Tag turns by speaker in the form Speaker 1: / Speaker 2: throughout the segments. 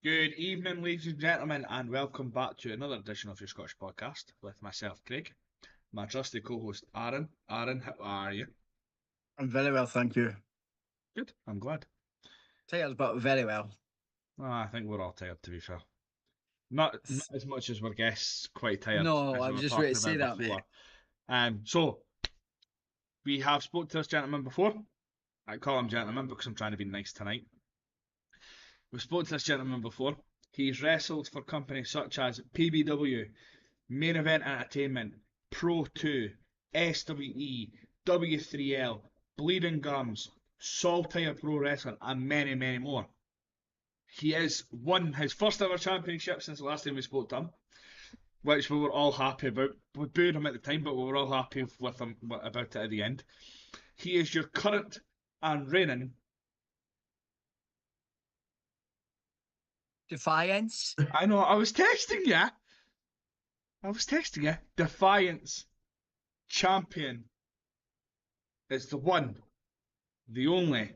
Speaker 1: Good evening, ladies and gentlemen, and welcome back to another edition of your Scottish podcast with myself, Craig, my trusty co-host, Aaron. Aaron, how are you?
Speaker 2: I'm very well, thank you.
Speaker 1: Good, I'm glad.
Speaker 2: Tired, but very well.
Speaker 1: I think we're all tired, to be fair. Not as much as we're guests, quite tired,
Speaker 2: No,
Speaker 1: as
Speaker 2: I
Speaker 1: we
Speaker 2: was
Speaker 1: were
Speaker 2: just ready
Speaker 1: talking
Speaker 2: to say
Speaker 1: about
Speaker 2: that, mate.
Speaker 1: before. So we have spoke to this gentleman before. I call him gentleman because I'm trying to be nice tonight. We've spoke to this gentleman before. He's wrestled for companies such as PBW, Main Event Entertainment, Pro 2, SWE, W3L, Bleeding Gums, Saltire Pro Wrestling, and many, many more. He has won his first ever championship since the last time we spoke to him, which we were all happy about. We booed him at the time, but we were all happy with him about it at the end. He is your current and reigning.
Speaker 2: Defiance.
Speaker 1: I know, I was texting you. Defiance champion is the one, the only,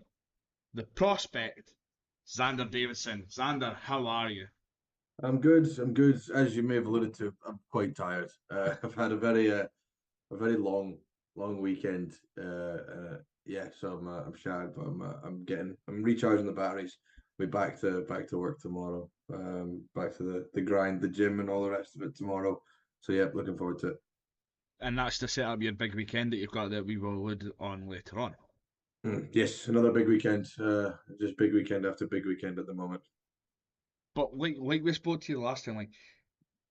Speaker 1: the prospect, Xander Davidson. Xander, how are you?
Speaker 3: I'm good. I'm good. As you may have alluded to, I'm quite tired. I've had a very long weekend. Yeah, so I'm shattered, but I'm recharging the batteries. We're back to work tomorrow. Back to the grind, the gym, and all the rest of it tomorrow. So yeah, looking forward to it.
Speaker 1: And that's to set up your big weekend that you've got that we will allude on later on.
Speaker 3: Yes, another big weekend. Just big weekend after big weekend at the moment.
Speaker 1: But like we spoke to you last time, like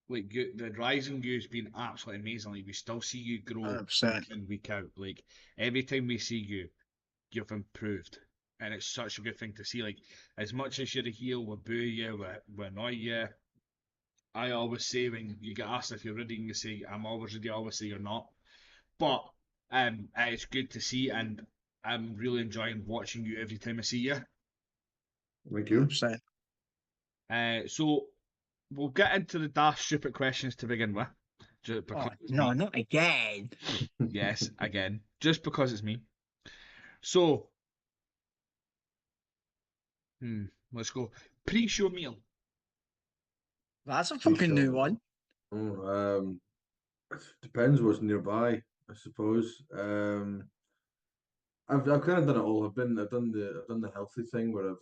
Speaker 1: the rise in you has been absolutely amazing. Like we still see you grow
Speaker 2: 100%.
Speaker 1: week in, week out. Like every time we see you, you've improved. And it's such a good thing to see. Like as much as you're a heel, we boo you, we annoy you. I always say when you get asked if you're ready, and you say I'm always ready. I always say you're not. But it's good to see, and I'm really enjoying watching you every time I see you.
Speaker 3: Thank you.
Speaker 2: 100%.
Speaker 1: So we'll get into the daft stupid questions to begin with. Just because
Speaker 2: Oh,
Speaker 1: it's
Speaker 2: no,
Speaker 1: me.
Speaker 2: not again.
Speaker 1: Yes, again, just because it's me. So, let's go. Pre-show meal.
Speaker 2: That's a fucking new one.
Speaker 3: Oh, depends what's nearby, I suppose. I've kind of done it all. I've done the healthy thing where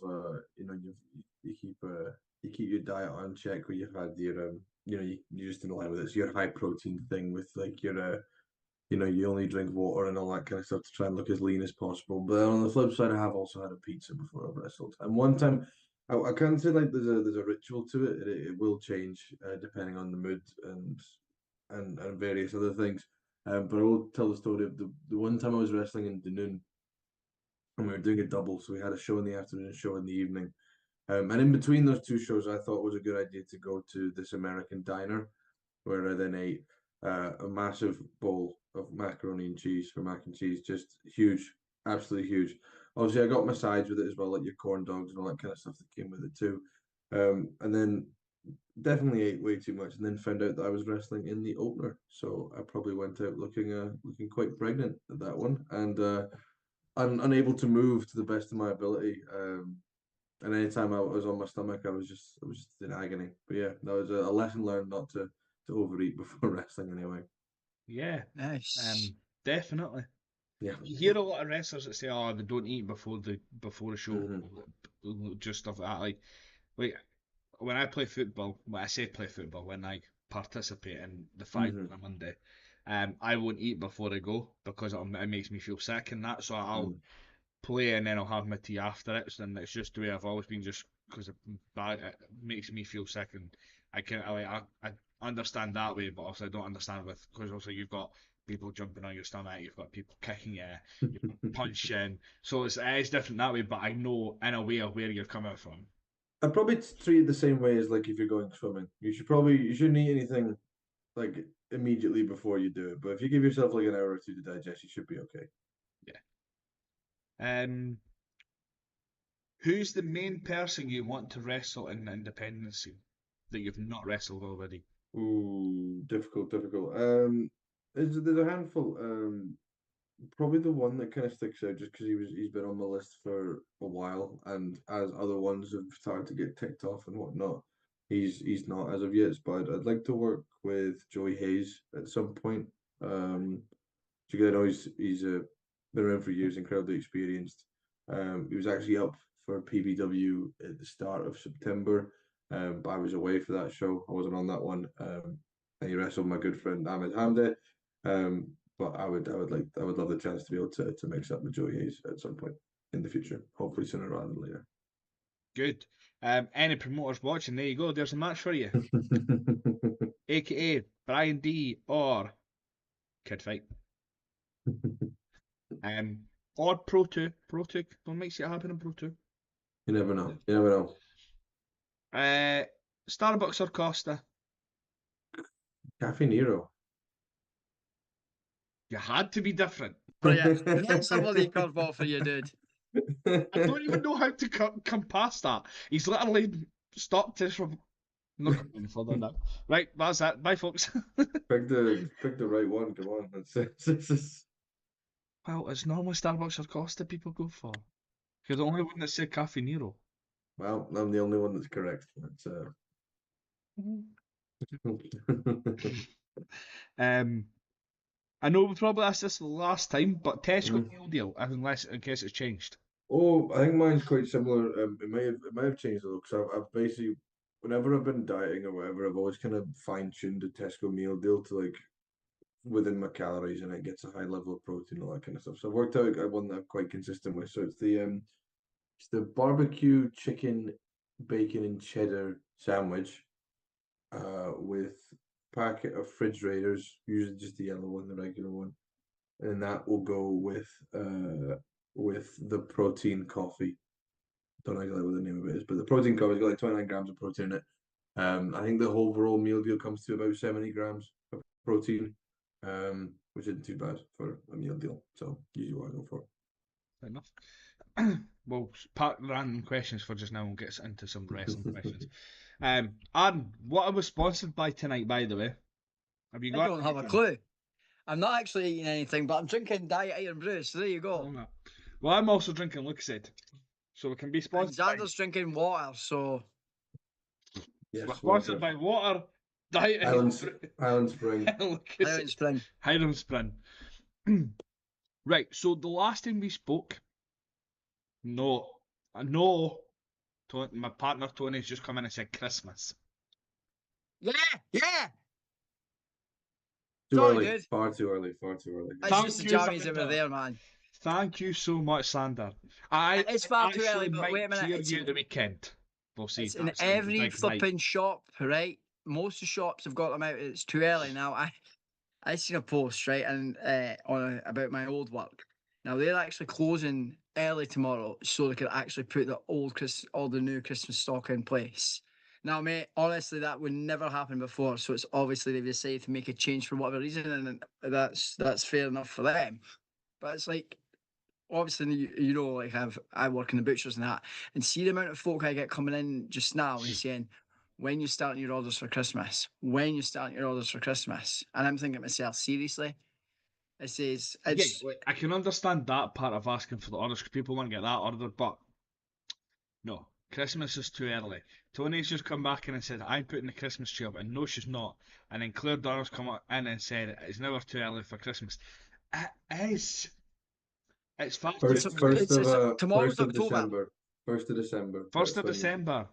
Speaker 3: you keep your diet on check where you've had your you just in line with it. So your high protein thing with like your you only drink water and all that kind of stuff to try and look as lean as possible. But on the flip side, I have also had a pizza before I've wrestled. And one time, I can't say like there's a ritual to it. It will change depending on the mood and various other things. But I will tell the story of the one time I was wrestling in Dunoon and we were doing a double. So we had a show in the afternoon, a show in the evening. And in between those two shows, I thought it was a good idea to go to this American diner where I then ate a massive bowl of macaroni and cheese for mac and cheese, just huge, absolutely huge. Obviously, I got my sides with it as well, like your corn dogs and all that kind of stuff that came with it too. And then definitely ate way too much, and then found out that I was wrestling in the opener. So I probably went out looking quite pregnant at that one, and unable to move to the best of my ability. And anytime I was on my stomach, I was just in agony. But yeah, that was a lesson learned not to overeat before wrestling anyway.
Speaker 1: Yeah,
Speaker 2: Nice.
Speaker 1: definitely.
Speaker 3: Yeah.
Speaker 1: You hear a lot of wrestlers that say, "Oh, they don't eat before the show,"
Speaker 3: hmm
Speaker 1: just stuff like that. Like when I play football, when I say play football, when I participate in the fight
Speaker 3: hmm
Speaker 1: on a Monday, I won't eat before I go because it makes me feel sick and that. So I'll play and then I'll have my tea after it. And it's just the way I've always been, just because it makes me feel sick, and I understand that way, but also I don't understand with because also you've got people jumping on your stomach, you've got people kicking you, you've got punching, so it is different that way. But I know in a way of where you're coming from.
Speaker 3: I'd probably treat it the same way as like if you're going swimming. You shouldn't eat anything like immediately before you do it. But if you give yourself like an hour or two to digest, you should be okay.
Speaker 1: Yeah. Um, who's the main person you want to wrestle in the independence scene that you've not wrestled already?
Speaker 3: Ooh, difficult. There's a handful. probably the one that kind of sticks out just because he's been on the list for a while, and as other ones have started to get ticked off and whatnot, he's not as of yet. But I'd like to work with Joey Hayes at some point. Because I know he's been around for years, incredibly experienced. He was actually up for PBW at the start of September, but I was away for that show. I wasn't on that one. And he wrestled my good friend Ahmed Hamde. But I would love the chance to be able to mix up with Joey Hayes at some point in the future. Hopefully sooner rather than later.
Speaker 1: Good. Any promoters watching, there you go. There's a match for you. AKA Brian D or Kid Fight. Or Pro 2. Pro 2. Don't make it happen in Pro 2.
Speaker 3: You never know. You never know.
Speaker 1: Starbucks or Costa?
Speaker 3: Cafe Nero.
Speaker 1: You had to be different.
Speaker 2: Brilliant. That's a bloody curveball for you, dude.
Speaker 1: I don't even know how to come past that. He's literally stopped us from not going any further now. Right, that's that. Bye, folks.
Speaker 3: Pick the right one. Come on.
Speaker 1: Well, it's normally Starbucks or Costa people go for. You're the only one that said Cafe Nero.
Speaker 3: Well, I'm the only one that's correct. That's
Speaker 1: I know we probably asked this the last time, but Tesco meal deal, unless in case it's changed.
Speaker 3: Oh, I think mine's quite similar. It may have changed a little because I've basically, whenever I've been dieting or whatever, I've always kind of fine-tuned the Tesco meal deal to like within my calories, and it gets a high level of protein and all that kind of stuff. So I've worked out one that I'm quite consistent with. So it's the barbecue chicken, bacon and cheddar sandwich, with a packet of fridge raiders, usually just the yellow one, the regular one, and that will go with the protein coffee. Don't know exactly what the name of it is, but the protein coffee's got like 29 grams of protein in it. I think the overall meal deal comes to about 70 grams of protein, which isn't too bad for a meal deal. So usually what I go for.
Speaker 1: Fair enough. We'll park random questions for just now and get into some wrestling questions. Aaron, what are we sponsored by tonight, by the way? Have you got
Speaker 2: I don't have a clue. I'm not actually eating anything, but I'm drinking Diet Iron Brew, so there you go.
Speaker 1: Well, I'm also drinking Lucozade, so we can be
Speaker 2: And
Speaker 1: sponsored
Speaker 2: Xander's drinking water, so
Speaker 3: Yes,
Speaker 1: we're sponsored by water, Diet
Speaker 3: Island
Speaker 1: Spring,
Speaker 2: Iron Spring.
Speaker 1: Highland Spring. Right, so the last time we spoke, I know my partner Tony's just come in and said Christmas.
Speaker 2: Yeah.
Speaker 3: Too
Speaker 2: Sorry,
Speaker 3: early.
Speaker 2: dude.
Speaker 3: Far too early. Far too early.
Speaker 2: It's
Speaker 1: Thank
Speaker 2: just the
Speaker 1: you,
Speaker 2: jammies that
Speaker 1: Xander.
Speaker 2: were there, man.
Speaker 1: Thank you so much, Xander.
Speaker 2: It's far too early,
Speaker 1: actually
Speaker 2: but
Speaker 1: might
Speaker 2: wait a minute.
Speaker 1: cheer
Speaker 2: It's
Speaker 1: you the weekend. We'll see.
Speaker 2: It's in
Speaker 1: That's
Speaker 2: every
Speaker 1: big
Speaker 2: flipping
Speaker 1: night.
Speaker 2: shop, right? Most of the shops have got them out. It's too early now. I seen a post, right, and about my old work. Now they're actually closing early tomorrow, so they can actually put all the new Christmas stock in place. Now, mate, honestly, that would never happen before. So it's obviously they've decided to make a change for whatever reason, and that's fair enough for them. But it's like, obviously, you know, like I work in the butchers and that, and see the amount of folk I get coming in just now and saying, when you starting your orders for Christmas, when you starting your orders for Christmas, and I'm thinking to myself, seriously, it says it's
Speaker 1: I can understand that part of asking for the orders because people want to get that ordered, but no, Christmas is too early. Tony's just come back in and said, I'm putting the Christmas tree up, and no, she's not. And then Claire Donner's come in and said, it's never too early for Christmas. It is. It's fast.
Speaker 2: tomorrow's
Speaker 3: First of
Speaker 2: October.
Speaker 3: December. 1st of December.
Speaker 1: 1st of December.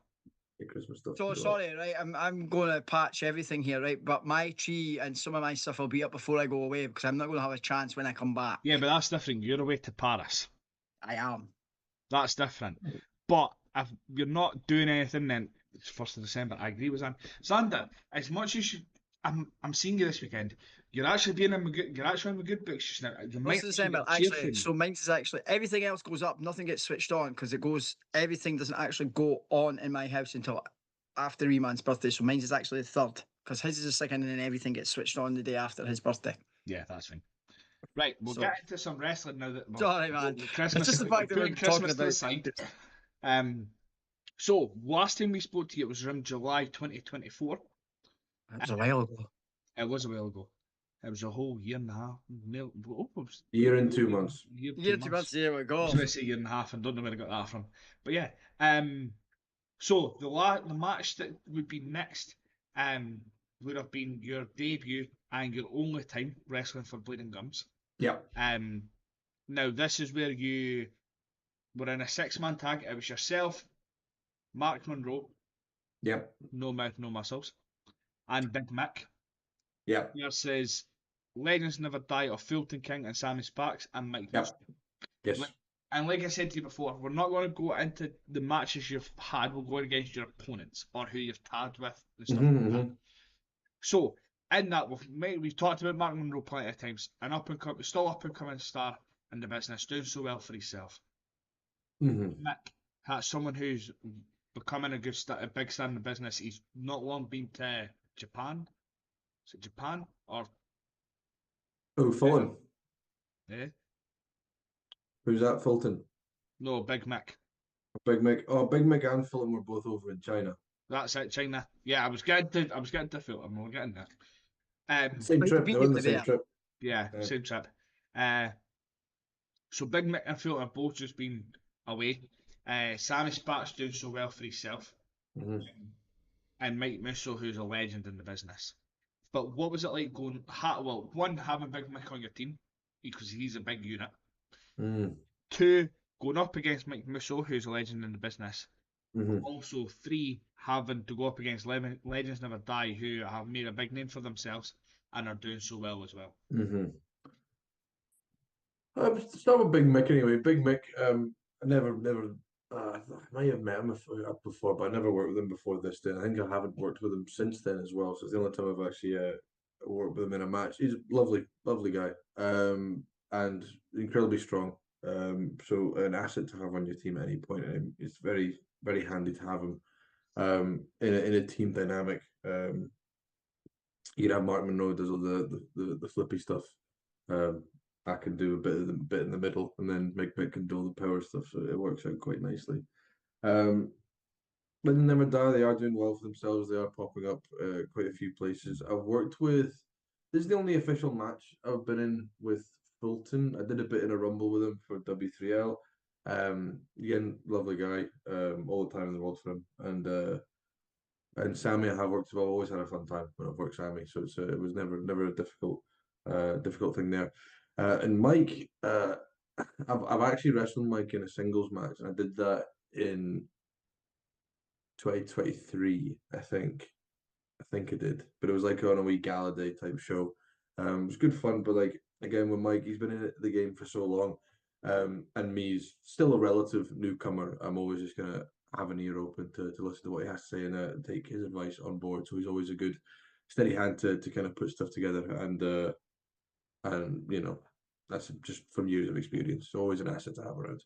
Speaker 3: The Christmas stuff.
Speaker 2: So sorry, right? I'm going to patch everything here, right? But my tree and some of my stuff will be up before I go away because I'm not going to have a chance when I come back.
Speaker 1: Yeah, but that's different. You're away to Paris.
Speaker 2: I am.
Speaker 1: That's different. But if you're not doing anything, then it's 1st of December. I agree with Xander. As much as I'm seeing you this weekend. You're actually in my good books just now. You might
Speaker 2: 1st of December, actually. So mine's is actually everything else goes up. Nothing gets switched on because everything doesn't actually go on in my house until after Eman's birthday. So mine's is actually the 3rd because his is the 2nd, and then everything gets switched on the day after his birthday.
Speaker 1: Yeah, that's fine. Right, we'll get into some wrestling now.
Speaker 2: Sorry, man.
Speaker 1: Christmas,
Speaker 2: it's just the fact that we're talking
Speaker 1: about. So last time we spoke to you, it was around July 2024.
Speaker 2: That was a while ago.
Speaker 1: It was a while ago. It was a whole year and a half.
Speaker 3: Year and 2 months.
Speaker 1: Year,
Speaker 2: You
Speaker 1: 2
Speaker 2: get 2
Speaker 1: months.
Speaker 2: months, there we
Speaker 1: I
Speaker 2: go.
Speaker 1: was going to say year and a half, and don't know where I got that from. But yeah, so the match that would be next would have been your debut and your only time wrestling for Bleeding Gums.
Speaker 3: Yep.
Speaker 1: Now this is where you were in a 6-man tag. It was yourself, Mark Monroe,
Speaker 3: Yep.
Speaker 1: no mouth, no muscles, and Big Mick
Speaker 3: Yep.
Speaker 1: versus Legends Never Die of Fulton King and Sammy Sparks and Mike
Speaker 3: Yep.
Speaker 1: Musso.
Speaker 3: Yes.
Speaker 1: And like I said to you before, we're not going to go into the matches you've had. We're going against your opponents or who you've tagged with and stuff like that. So in that, we've talked about Mark Monroe plenty of times. Still up and coming star in the business, doing so well for himself. Mick has someone who's becoming a big star in the business. He's not long been to Japan. Is it Japan or?
Speaker 3: Oh, Fulton.
Speaker 1: Eh?
Speaker 3: Who's that? Fulton.
Speaker 1: No, Big Mick.
Speaker 3: Big Mick. Oh, Big Mick and Fulton were both over in China.
Speaker 1: That's it, China. Yeah, I was getting to Fulton. We're getting there.
Speaker 3: Same
Speaker 2: Like
Speaker 3: trip. They were on the
Speaker 2: immediately
Speaker 3: same
Speaker 2: there.
Speaker 3: trip.
Speaker 1: Yeah,
Speaker 3: Yeah.
Speaker 1: same trip. So Big Mick and Fulton have both just been away. Sammy Sparks doing so well for himself, and Mike Musso, who's a legend in the business. But what was it like going? One, having Big Mick on your team because he's a big unit. Two, going up against Mike Musso, who's a legend in the business. Also, three, having to go up against Legends Never Die, who have made a big name for themselves and are doing so well as well.
Speaker 3: Start with Big Mick anyway. Big Mick, I never, I might have met him before, but I never worked with him before this day. I think I haven't worked with him since then as well. So it's the only time I've actually worked with him in a match. He's a lovely, lovely guy, and incredibly strong. So an asset to have on your team at any point. And it's very, very handy to have him in a team dynamic. You have Mark Monroe does all the flippy stuff. I can do a bit in the middle, and then Mick can do all the power stuff. So it works out quite nicely. But they never die. They are doing well for themselves. They are popping up quite a few places. I've worked with. This is the only official match I've been in with Fulton. I did a bit in a rumble with him for W3L. Again, lovely guy. All the time in the world for him. And Sammy, I have worked with. I've always had a fun time when I've worked Sammy. So it was never a difficult thing there. And Mike, I've actually wrestled Mike in a singles match, and I did that in 2023, I think. I think I did, but it was like on a wee gala day type show. It was good fun, but like again with Mike, he's been in the game for so long, and me's still a relative newcomer. I'm always just gonna have an ear open to listen to what he has to say and take his advice on board. So he's always a good steady hand to kind of put stuff together, and you know that's just from years of experience. So always an asset to have around.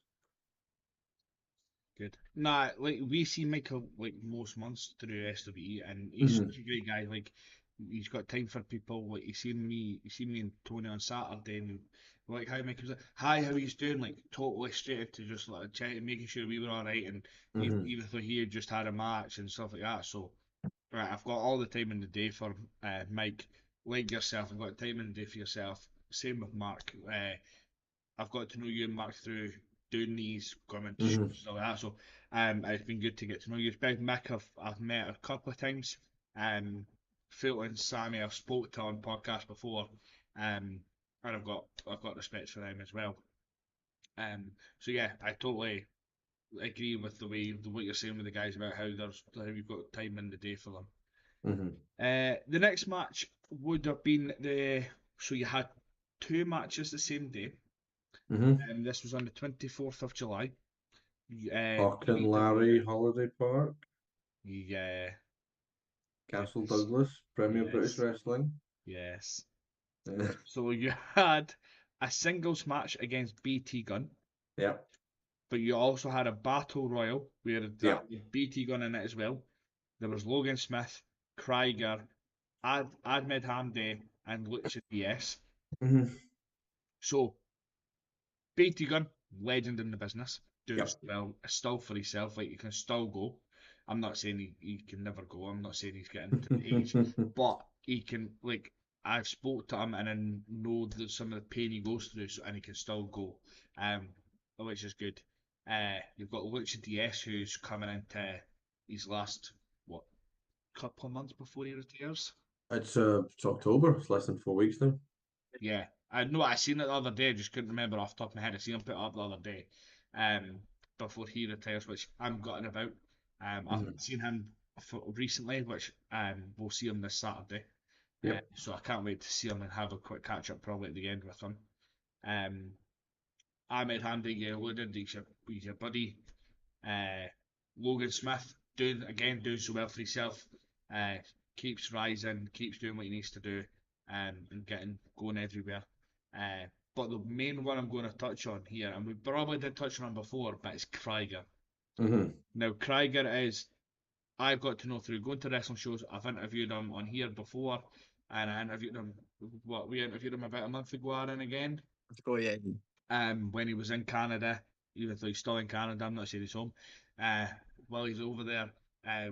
Speaker 1: Good. Nah, like we see Michael like most months through SWE, and he's such a great guy. Like he's got time for people. Like he seen me and Tony on Saturday, and like hi Mike, he was like, hi, how are you doing? Like totally straight into just like chatting, making sure we were all right, and even though he had just had a match and stuff like that. So right, I've got all the time in the day for Mike. Like yourself, I've got time in the day for yourself. Same with Mark. I've got to know you and Mark through doing these, coming to shows and stuff like that. So it's been good to get to know you. Big Mick, I've met a couple of times. Phil and Sammy I've spoke to on podcast before. And I've got respect for them as well. So yeah, I totally agree with what you're saying with the guys about how you've got time in the day for them. The next match would have been so you had two matches the same day. This was on the 24th of July.
Speaker 3: Hawk and Larry Holiday Park,
Speaker 1: Yeah.
Speaker 3: Castle
Speaker 1: Yes.
Speaker 3: Douglas, Premier British
Speaker 1: Yes.
Speaker 3: Wrestling.
Speaker 1: Yes. So you had a singles match against BT Gunn,
Speaker 3: Yeah.
Speaker 1: but you also had a battle royal where
Speaker 3: Yeah.
Speaker 1: with BT Gunn in it as well. There was Logan Smith, Krieger, Ahmed Hamdi, and Lucha DS. So BT Gunn, legend in the business, doing
Speaker 3: Yep.
Speaker 1: well, still for himself. Like he can still go. I'm not saying he can never go. I'm not saying he's getting to the age, but he can. Like I've spoke to him and I know that some of the pain he goes through, and he can still go, which is good. You've got Lucha DS who's coming into his last couple of months before he retires.
Speaker 3: It's October. It's less than 4 weeks now.
Speaker 1: Yeah, I know. I seen it the other day. I just couldn't remember off the top of my head. I seen him put it up the other day, before he retires, which I'm gutted about. I've seen him recently, which we'll see him this Saturday.
Speaker 3: Yep.
Speaker 1: So I can't wait to see him and have a quick catch up probably at the end with him. Ahmed Handy, you alluded, he's your buddy. Logan Smith doing so well for himself. Keeps rising, keeps doing what he needs to do, and going everywhere. But the main one I'm going to touch on here, and we probably did touch on him before, but it's Krieger. Now Krieger is, I've got to know through going to wrestling shows. I've interviewed him on here before, and I interviewed him. We interviewed him about a month ago, Aaron, again.
Speaker 2: Oh yeah.
Speaker 1: When he was in Canada, even though he's still in Canada, I'm not sure he's home. While he's over there,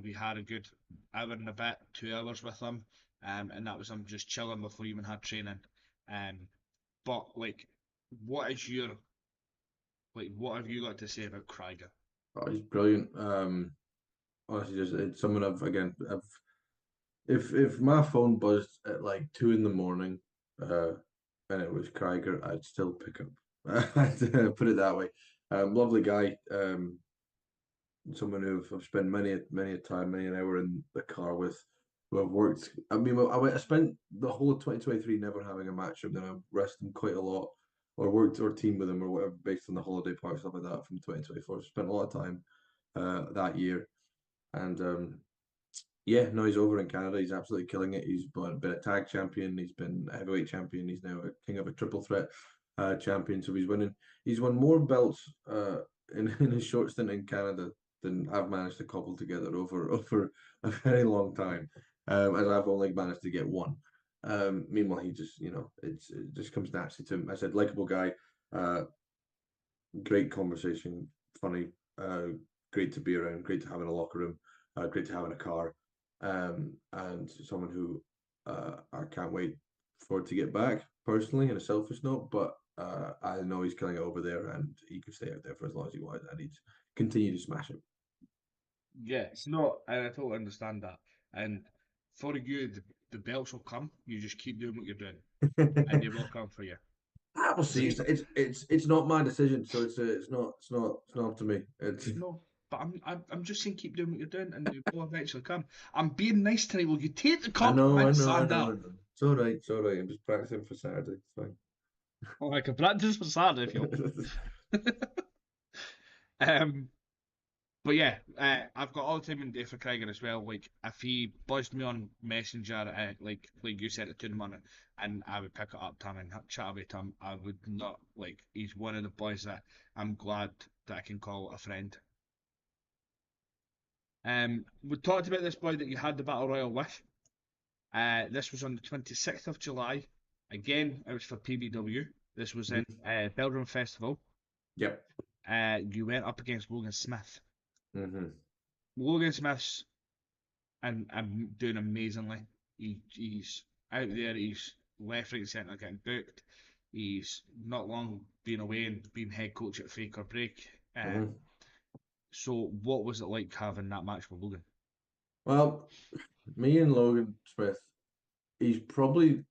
Speaker 1: we had a good hour and a bit, 2 hours with him, and that was him just chilling before he even had training. But like, what have you got to say about Krieger?
Speaker 3: Oh, he's brilliant. Honestly, it's someone if my phone buzzed at like 2 a.m, and it was Krieger, I'd still pick up. I'd put it that way. Lovely guy. Someone who I've spent many a time, many an hour in the car with. Who I've worked. I mean, I spent the whole of 2023 never having a match with him. Then I wrestled him quite a lot, or worked or teamed with him or whatever, based on the holiday park stuff like that from 2024. So spent a lot of time that year, and yeah, no, he's over in Canada. He's absolutely killing it. He's been a tag champion. He's been a heavyweight champion. He's now a king of a triple threat champion. So he's winning. He's won more belts in his short stint in Canada than I've managed to cobble together over a very long time, as I've only managed to get one. Meanwhile, he just, it just comes naturally to him. I said, likable guy, great conversation, funny, great to be around, great to have in a locker room, great to have in a car, and someone who I can't wait for to get back personally in a selfish note, but I know he's killing it over there and he could stay out there for as long as he wants and he'd continue to smash it.
Speaker 1: Yeah, no, and I totally understand that. And for you, the belts will come. You just keep doing what you're doing, and they will come for you.
Speaker 3: I will see. It's not my decision, so it's not up to me.
Speaker 1: No, but I'm just saying keep doing what you're doing, and they will eventually come. I'm being nice tonight. Will you take the
Speaker 3: I know.
Speaker 1: compliment, Xander?
Speaker 3: It's all right. It's all right. I'm just practicing for Saturday. It's fine.
Speaker 1: Oh, I can practice for Saturday if you want. But yeah, I've got all the time in day for Krieger as well. Like, if he buzzed me on Messenger, like you said at 2 in the morning, and I would pick it up to him and chat away to him, I would not, like, he's one of the boys that I'm glad that I can call a friend. We talked about this boy that you had the Battle Royal with. This was on the 26th of July. Again, it was for PBW. This was in Belgium Festival.
Speaker 3: Yep.
Speaker 1: You went up against Logan Smith.
Speaker 3: Mm-hmm.
Speaker 1: Logan Smith's and doing amazingly. He's out there. He's left, right, and centre getting booked. He's not long been away and been head coach at Fake or Break. So, what was it like having that match with Logan?
Speaker 3: Well, me and Logan Smith, he's the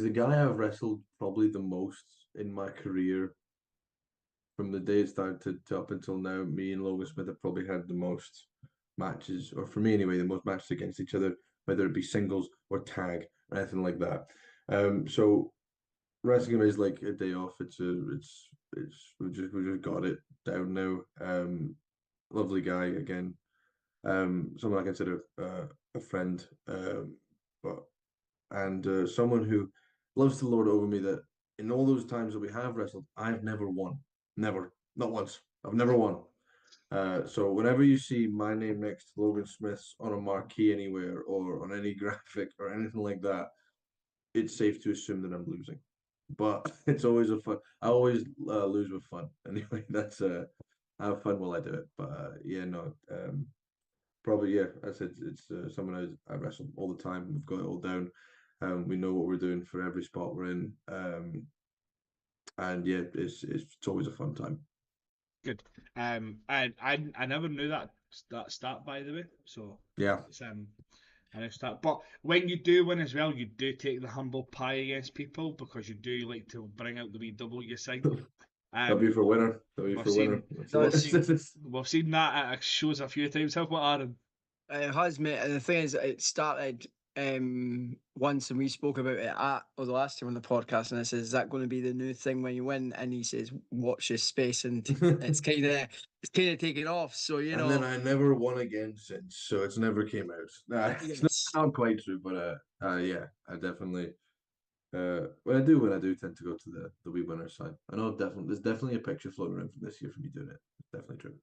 Speaker 3: guy I've wrestled probably the most in my career. From the day it started to up until now, me and Logan Smith have probably had the most matches, or for me anyway, the most matches against each other, whether it be singles or tag or anything like that. So wrestling him is like a day off. We just got it down now. Lovely guy again. Someone I consider a friend, and someone who loves to lord over me that in all those times that we have wrestled, I've never won. Never. Not once. I've never won. So whenever you see my name next to Logan Smith's on a marquee anywhere or on any graphic or anything like that, it's safe to assume that I'm losing. But it's always a fun. I always lose with fun. Anyway, that's I have fun while I do it. But yeah, no. Probably yeah. I said it's someone I wrestle all the time. We've got it all down. We know what we're doing for every spot we're in. And yeah, it's always a fun time.
Speaker 1: Good. I never knew that stat, by the way. So
Speaker 3: Yeah.
Speaker 1: it's I know stat. But when you do win as well, you do take the humble pie against people because you do like to bring out the wee W sign.
Speaker 3: W for winner. W
Speaker 1: We've
Speaker 3: for winner.
Speaker 1: seen
Speaker 2: Does.
Speaker 1: we've seen that at shows a few times, have we, Aaron?
Speaker 2: It has, mate. And the thing is, it started once, and we spoke about it the last time on the podcast. And I said, "Is that going to be the new thing when you win?" And he says, "Watch this space," and it's kind of taken off. So
Speaker 3: And then I never won again since, so it's never came out. It's
Speaker 2: yes.
Speaker 3: not quite true, but yeah, I definitely when I do tend to go to the wee winner side. I know there's definitely a picture floating around from this year from me doing it. It's definitely true.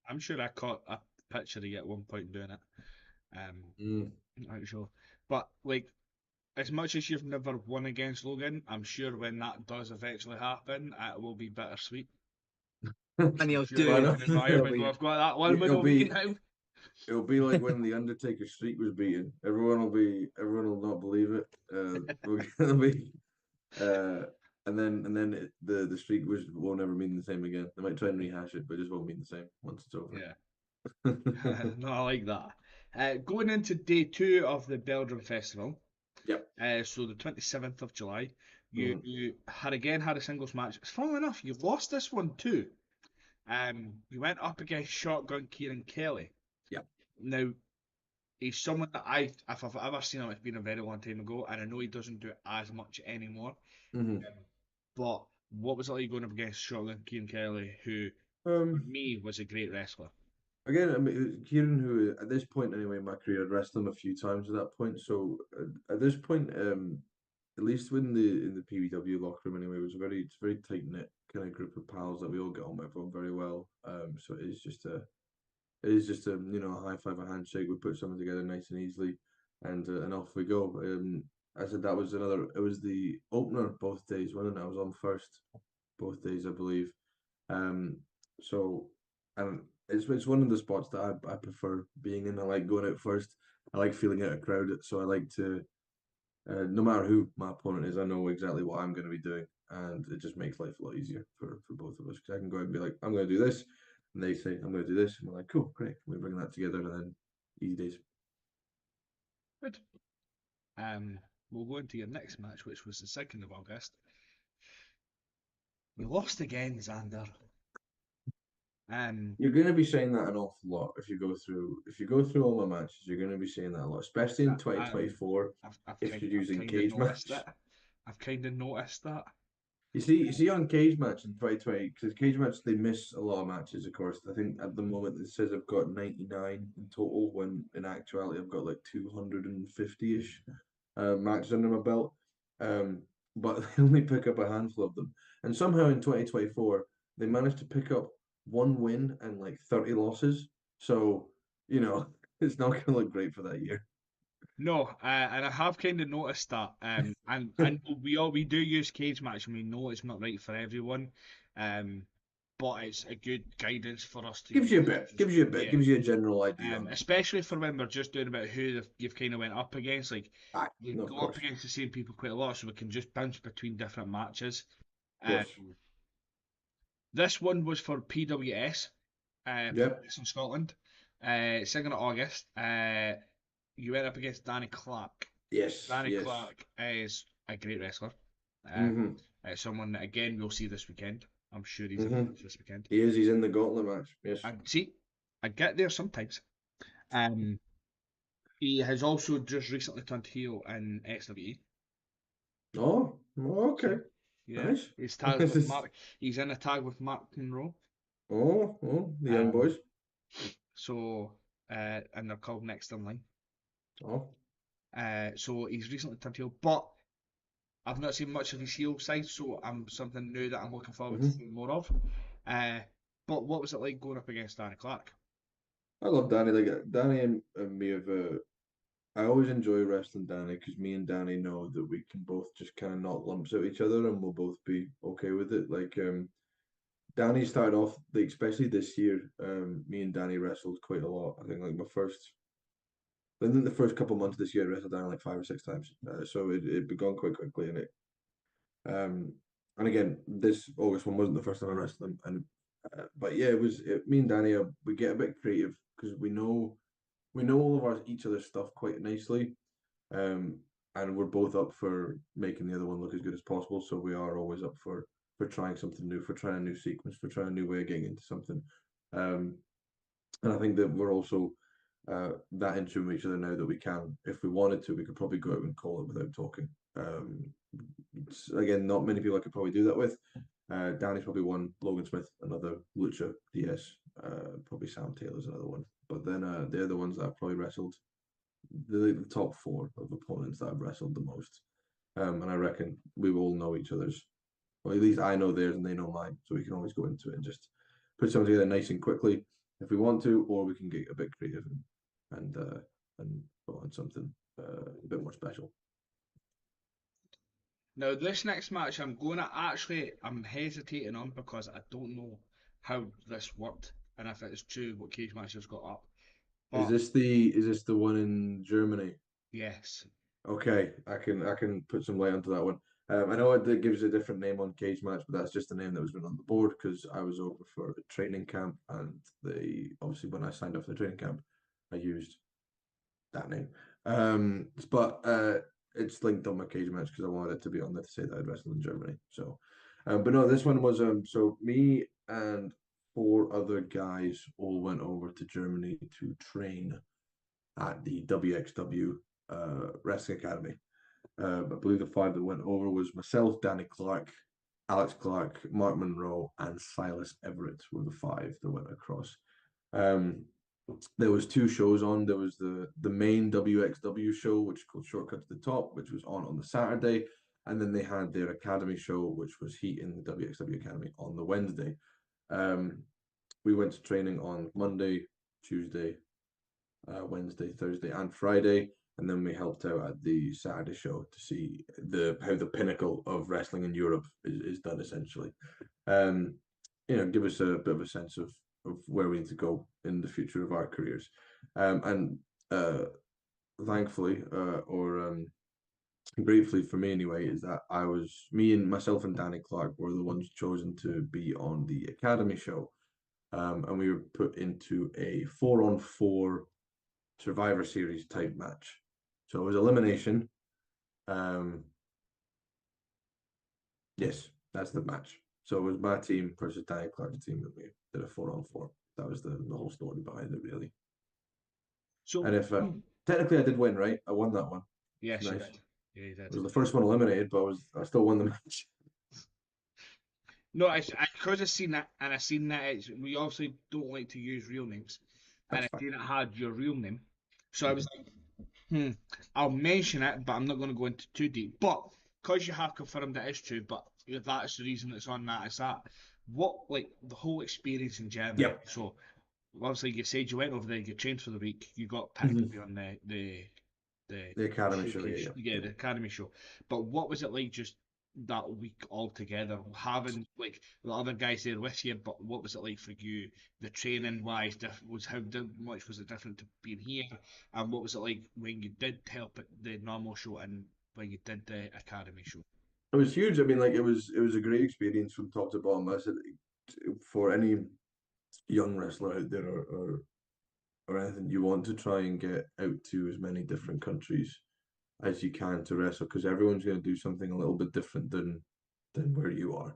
Speaker 1: I'm sure I caught a picture of you at one point doing it.
Speaker 3: Mm.
Speaker 1: Not sure, but like as much as you've never won against Logan, I'm sure when that does eventually happen, it will be bittersweet.
Speaker 2: And
Speaker 1: I'm
Speaker 2: he'll
Speaker 1: sure
Speaker 2: do.
Speaker 1: you
Speaker 3: Well,
Speaker 1: can admire when we've got that one
Speaker 3: it'll
Speaker 1: with me
Speaker 3: be
Speaker 1: now.
Speaker 3: it'll be like when the Undertaker streak was beaten. Everyone will not believe it. It'll be and then the streak won't ever mean the same again. They might try and rehash it, but it just won't mean the same once it's over.
Speaker 1: Yeah. No, I like that. Going into day 2 of the Belgium Festival,
Speaker 3: Yep.
Speaker 1: so the 27th of July,
Speaker 3: Mhm.
Speaker 1: you had a singles match. Funnily enough, you lost this one too. You went up against Shotgun Kieran Kelly.
Speaker 3: Yep.
Speaker 1: Now, he's someone that if I've ever seen him, it's been a very long time ago, and I know he doesn't do it as much anymore.
Speaker 3: Mhm.
Speaker 1: But what was it like going up against Shotgun Kieran Kelly, who, for
Speaker 3: Um.
Speaker 1: me, was a great wrestler?
Speaker 3: Again, I mean, Kieran, who at this point anyway in my career, I'd wrestled him a few times at that point. So at this point, at least in the PBW locker room anyway, it's a very tight knit kind of group of pals that we all get on with everyone very well. So it is just a a high five, a handshake. We put something together nice and easily, and off we go. I said that was another. It was the opener both days, wasn't it? I was on first both days, I believe. Um, so and it's one of the spots that I prefer being in. I like going out first. I like feeling out a crowd. So I like to, no matter who my opponent is, I know exactly what I'm going to be doing, and it just makes life a lot easier for both of us because I can go out and be like, I'm going to do this, and they say I'm going to do this, and we're like, cool, great, we bring that together, and then easy days.
Speaker 1: Good. We'll go into your next match, which was the 2nd of August. You lost again, Xander.
Speaker 3: You're going to be saying that an awful lot if you go through all my matches. You're going to be saying that a lot, especially in 2024
Speaker 1: I've
Speaker 3: if you're
Speaker 1: I've
Speaker 3: using
Speaker 1: kind of
Speaker 3: cage
Speaker 1: noticed
Speaker 3: match.
Speaker 1: that. I've kind of noticed that.
Speaker 3: You see on Cage Match in 2020, because Cage Match they miss a lot of matches, of course. I think at the moment it says I've got 99 in total, when in actuality I've got like 250-ish matches under my belt. But they only pick up a handful of them. And somehow in 2024, they managed to pick up one win and like 30 losses. So, it's not going to look great for that year.
Speaker 1: No, and I have kind of noticed that. And we do use cage match, and we know it's not right for everyone. But it's a good guidance for us to
Speaker 3: Gives
Speaker 1: use.
Speaker 3: you a bit, gives you a bit,
Speaker 1: Yeah.
Speaker 3: gives you a general idea on it.
Speaker 1: Especially for when we're just doing about who you've kind of went up against. Like
Speaker 3: Aye,
Speaker 1: we
Speaker 3: no, of
Speaker 1: go up
Speaker 3: course.
Speaker 1: against the same people quite a lot, so we can just bounce between different matches.
Speaker 3: Of course.
Speaker 1: This one was for PWS,
Speaker 3: Yep.
Speaker 1: PWS in Scotland. 2nd of August. You went up against Danny Clark.
Speaker 3: Yes,
Speaker 1: Danny
Speaker 3: yes.
Speaker 1: Clark is a great wrestler.
Speaker 3: Mm-hmm.
Speaker 1: Someone that again we'll see this weekend. I'm sure he's in the
Speaker 3: Mm-hmm.
Speaker 1: match this weekend.
Speaker 3: He is. He's in the gauntlet match. Yes.
Speaker 1: And see, I get there sometimes. He has also just recently turned heel in XWE.
Speaker 3: Oh, okay.
Speaker 1: Yeah,
Speaker 3: Nice.
Speaker 1: he's tagged with Mark. He's in a tag with Mark Monroe.
Speaker 3: The young boys.
Speaker 1: So, and they're called Next in Line.
Speaker 3: Oh.
Speaker 1: So he's recently turned heel, but I've not seen much of his heel side, so I'm something new that I'm looking forward to seeing more of. But what was it like going up against Danny Clark?
Speaker 3: I love Danny. Like Danny and me have. I always enjoy wrestling Danny because me and Danny know that we can both just kind of knock lumps at each other and we'll both be okay with it. Like Danny started off, like, especially this year. Me and Danny wrestled quite a lot. I think like I think the first couple of months this year, I wrestled Danny like 5 or 6 times. So it began quite quickly, and again, this August one wasn't the first time I wrestled him, but yeah, me and Danny. We get a bit creative because we know all of each other's stuff quite nicely, um, and we're both up for making the other one look as good as possible. So we are always up for trying something new, for trying a new sequence, for trying a new way of getting into something. And I think that we're also that in tune with each other now that we can, if we wanted to, we could probably go out and call it without talking. Again, not many people I could probably do that with. Danny's probably one, Logan Smith, another, Lucha DS, probably Sam Taylor's another one. But then they're the ones that I've probably wrestled, the top 4 of opponents that I've wrestled the most. And I reckon we all know each other's, well, at least I know theirs and they know mine, so we can always go into it and just put something together nice and quickly if we want to, or we can get a bit creative and put on something a bit more special.
Speaker 1: Now, this next match, I'm hesitating on because I don't know how this worked and if it's true what Cage Matcher's got up.
Speaker 3: Is
Speaker 1: But
Speaker 3: this the one in Germany?
Speaker 1: yes,
Speaker 3: Okay, I can put some light onto that one. I know it gives a different name on Cage Match, but that's just the name that was been on the board because I was over for a training camp, and obviously when I signed up for the training camp, I used that name. But it's linked on my Cage Match because I wanted it to be on there to say that I'd wrestled in Germany. So, but no, this one was so me and 4 other guys all went over to Germany to train at the WXW Wrestling Academy. I believe the 5 that went over was myself, Danny Clark, Alex Clark, Mark Monroe, and Silas Everett were the 5 that went across. There was 2 shows on. There was the main WXW show, which is called Shortcut to the Top, which was on the Saturday, and then they had their Academy show, which was Heat in the WXW Academy on the Wednesday. We went to training on Monday, Tuesday, Wednesday, Thursday, and Friday, and then we helped out at the Saturday show to see how the pinnacle of wrestling in Europe is done essentially. Give us a bit of a sense of where we need to go in the future of our careers. And thankfully, or gratefully for me anyway, is that me and myself and Danny Clark were the ones chosen to be on the Academy show. And we were put into a 4-on-4 Survivor Series type match. So it was elimination. Yes, that's the match. So it was my team versus Danny Clark's team, and we did a 4-on-4. That was the whole story behind it, really.
Speaker 1: so
Speaker 3: And if technically I did win, right? I won that one.
Speaker 1: yes, you
Speaker 3: Nice.
Speaker 1: did. Yeah, you
Speaker 3: It
Speaker 1: did.
Speaker 3: was the first one eliminated, but I still won the match.
Speaker 1: No, because I've seen that, and I've seen that we obviously don't like to use real names, and
Speaker 3: That's
Speaker 1: I
Speaker 3: fine.
Speaker 1: seen it had your real name, so I was like, I'll mention it, but I'm not going to go into too deep. But because you have confirmed it is true, but that's the reason it's on that is that what like the whole experience in Germany.
Speaker 3: Yep.
Speaker 1: So obviously you said you went over there, you trained for the week, you got picked to be on
Speaker 3: The Academy show,
Speaker 1: showcase,
Speaker 3: yeah.
Speaker 1: the academy show. But what was it like just that week all together, having like the other guys there with you? But what was it like for you, the training wise? Much was it different to being here? And what was it like when you did help at the normal show and when you did the academy show?
Speaker 3: It was huge. I mean, like it was a great experience from top to bottom. I said for any young wrestler out there or anything, you want to try and get out to as many different countries as you can to wrestle because everyone's going to do something a little bit different than where you are.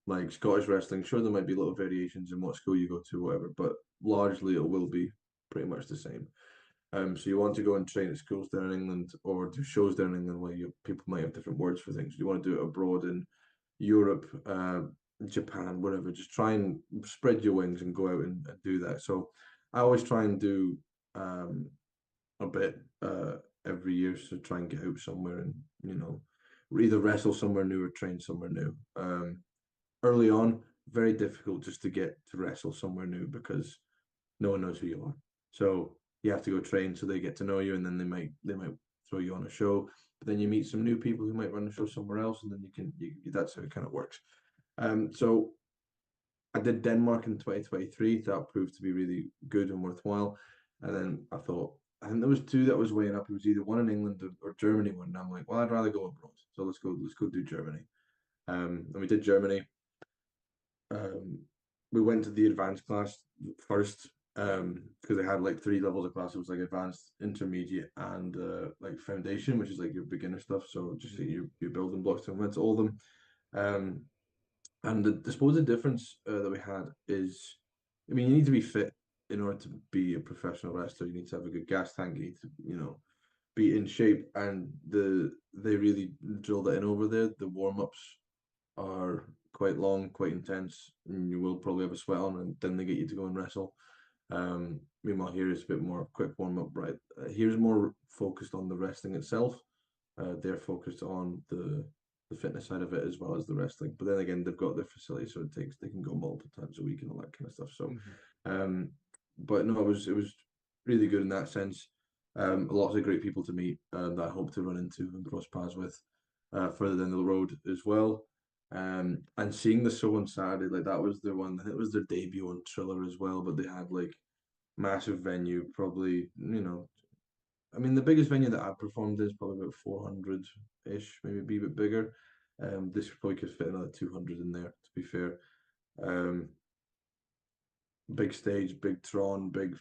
Speaker 3: Like Scottish wrestling, sure there might be little variations in what school you go to, whatever, but largely it will be pretty much the same. So you want to go and train at schools there in England or do shows there in England where people might have different words for things. You want to do it abroad in Europe, Japan, whatever. Just try and spread your wings and go out and do that. So I always try and do a bit every year to try and get out somewhere and either wrestle somewhere new or train somewhere new. Early on, very difficult just to get to wrestle somewhere new because no one knows who you are. So you have to go train so they get to know you, and then they might throw you on a show. But then you meet some new people who might run a show somewhere else, and then that's how it kind of works. So I did Denmark in 2023. That proved to be really good and worthwhile. And then I thought, I think there was two that I was weighing up. It was either one in England or Germany one. And I'm like, well, I'd rather go abroad. So let's go do Germany. And we did Germany. Um, we went to the advanced class first, because they had like three levels of class. It was like advanced, intermediate, and like foundation, which is like your beginner stuff. So just your building blocks. And we went to all of them. Um, and I suppose the difference that we had is, I mean, you need to be fit in order to be a professional wrestler. You need to have a good gas tank. You need to, be in shape. And they really drill that in over there. The warm-ups are quite long, quite intense, and you will probably have a sweat on, and then they get you to go and wrestle. Meanwhile, here is a bit more quick warm up, right? Here's more focused on the wrestling itself. They're focused on the fitness side of it as well as the wrestling. But then again, they've got their facility, so they can go multiple times a week and all that kind of stuff. So, but no, it was really good in that sense. Lots of great people to meet that I hope to run into and cross paths with further down the road as well. And seeing the show on Saturday, like that was their one. I think it was their debut on Triller as well. But they had like massive venue, probably. I mean, the biggest venue that I've performed is probably about 400 ish, maybe be a bit bigger. This probably could fit another 200 in there. To be fair, um, big stage, big Tron, big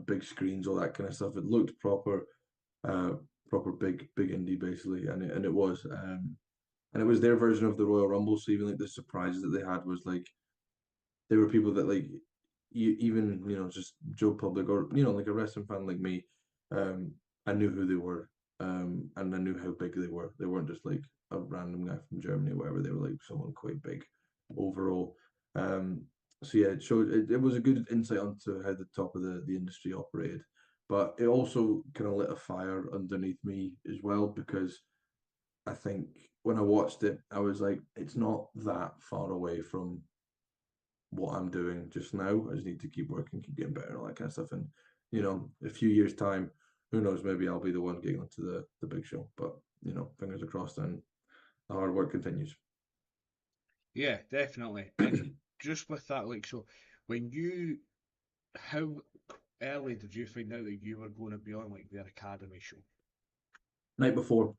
Speaker 3: big screens, all that kind of stuff. It looked proper, proper big indie basically, and it was. And it was their version of the Royal Rumble. So even like the surprises that they had was like they were people that like you even just Joe Public or like a wrestling fan like me, um, I knew who they were, and I knew how big they were. They weren't just like a random guy from Germany or whatever. They were like someone quite big overall. So yeah, it was a good insight onto how the top of the industry operated, but it also kind of lit a fire underneath me as well because I think when I watched it, I was like, it's not that far away from what I'm doing just now. I just need to keep working, keep getting better, and all that kind of stuff. And a few years time, who knows? Maybe I'll be the one getting onto the big show. But fingers crossed, and the hard work continues.
Speaker 1: Yeah, definitely. And just with that, like, so when you, how early did you find out that you were going to be on like their academy show?
Speaker 3: Night before,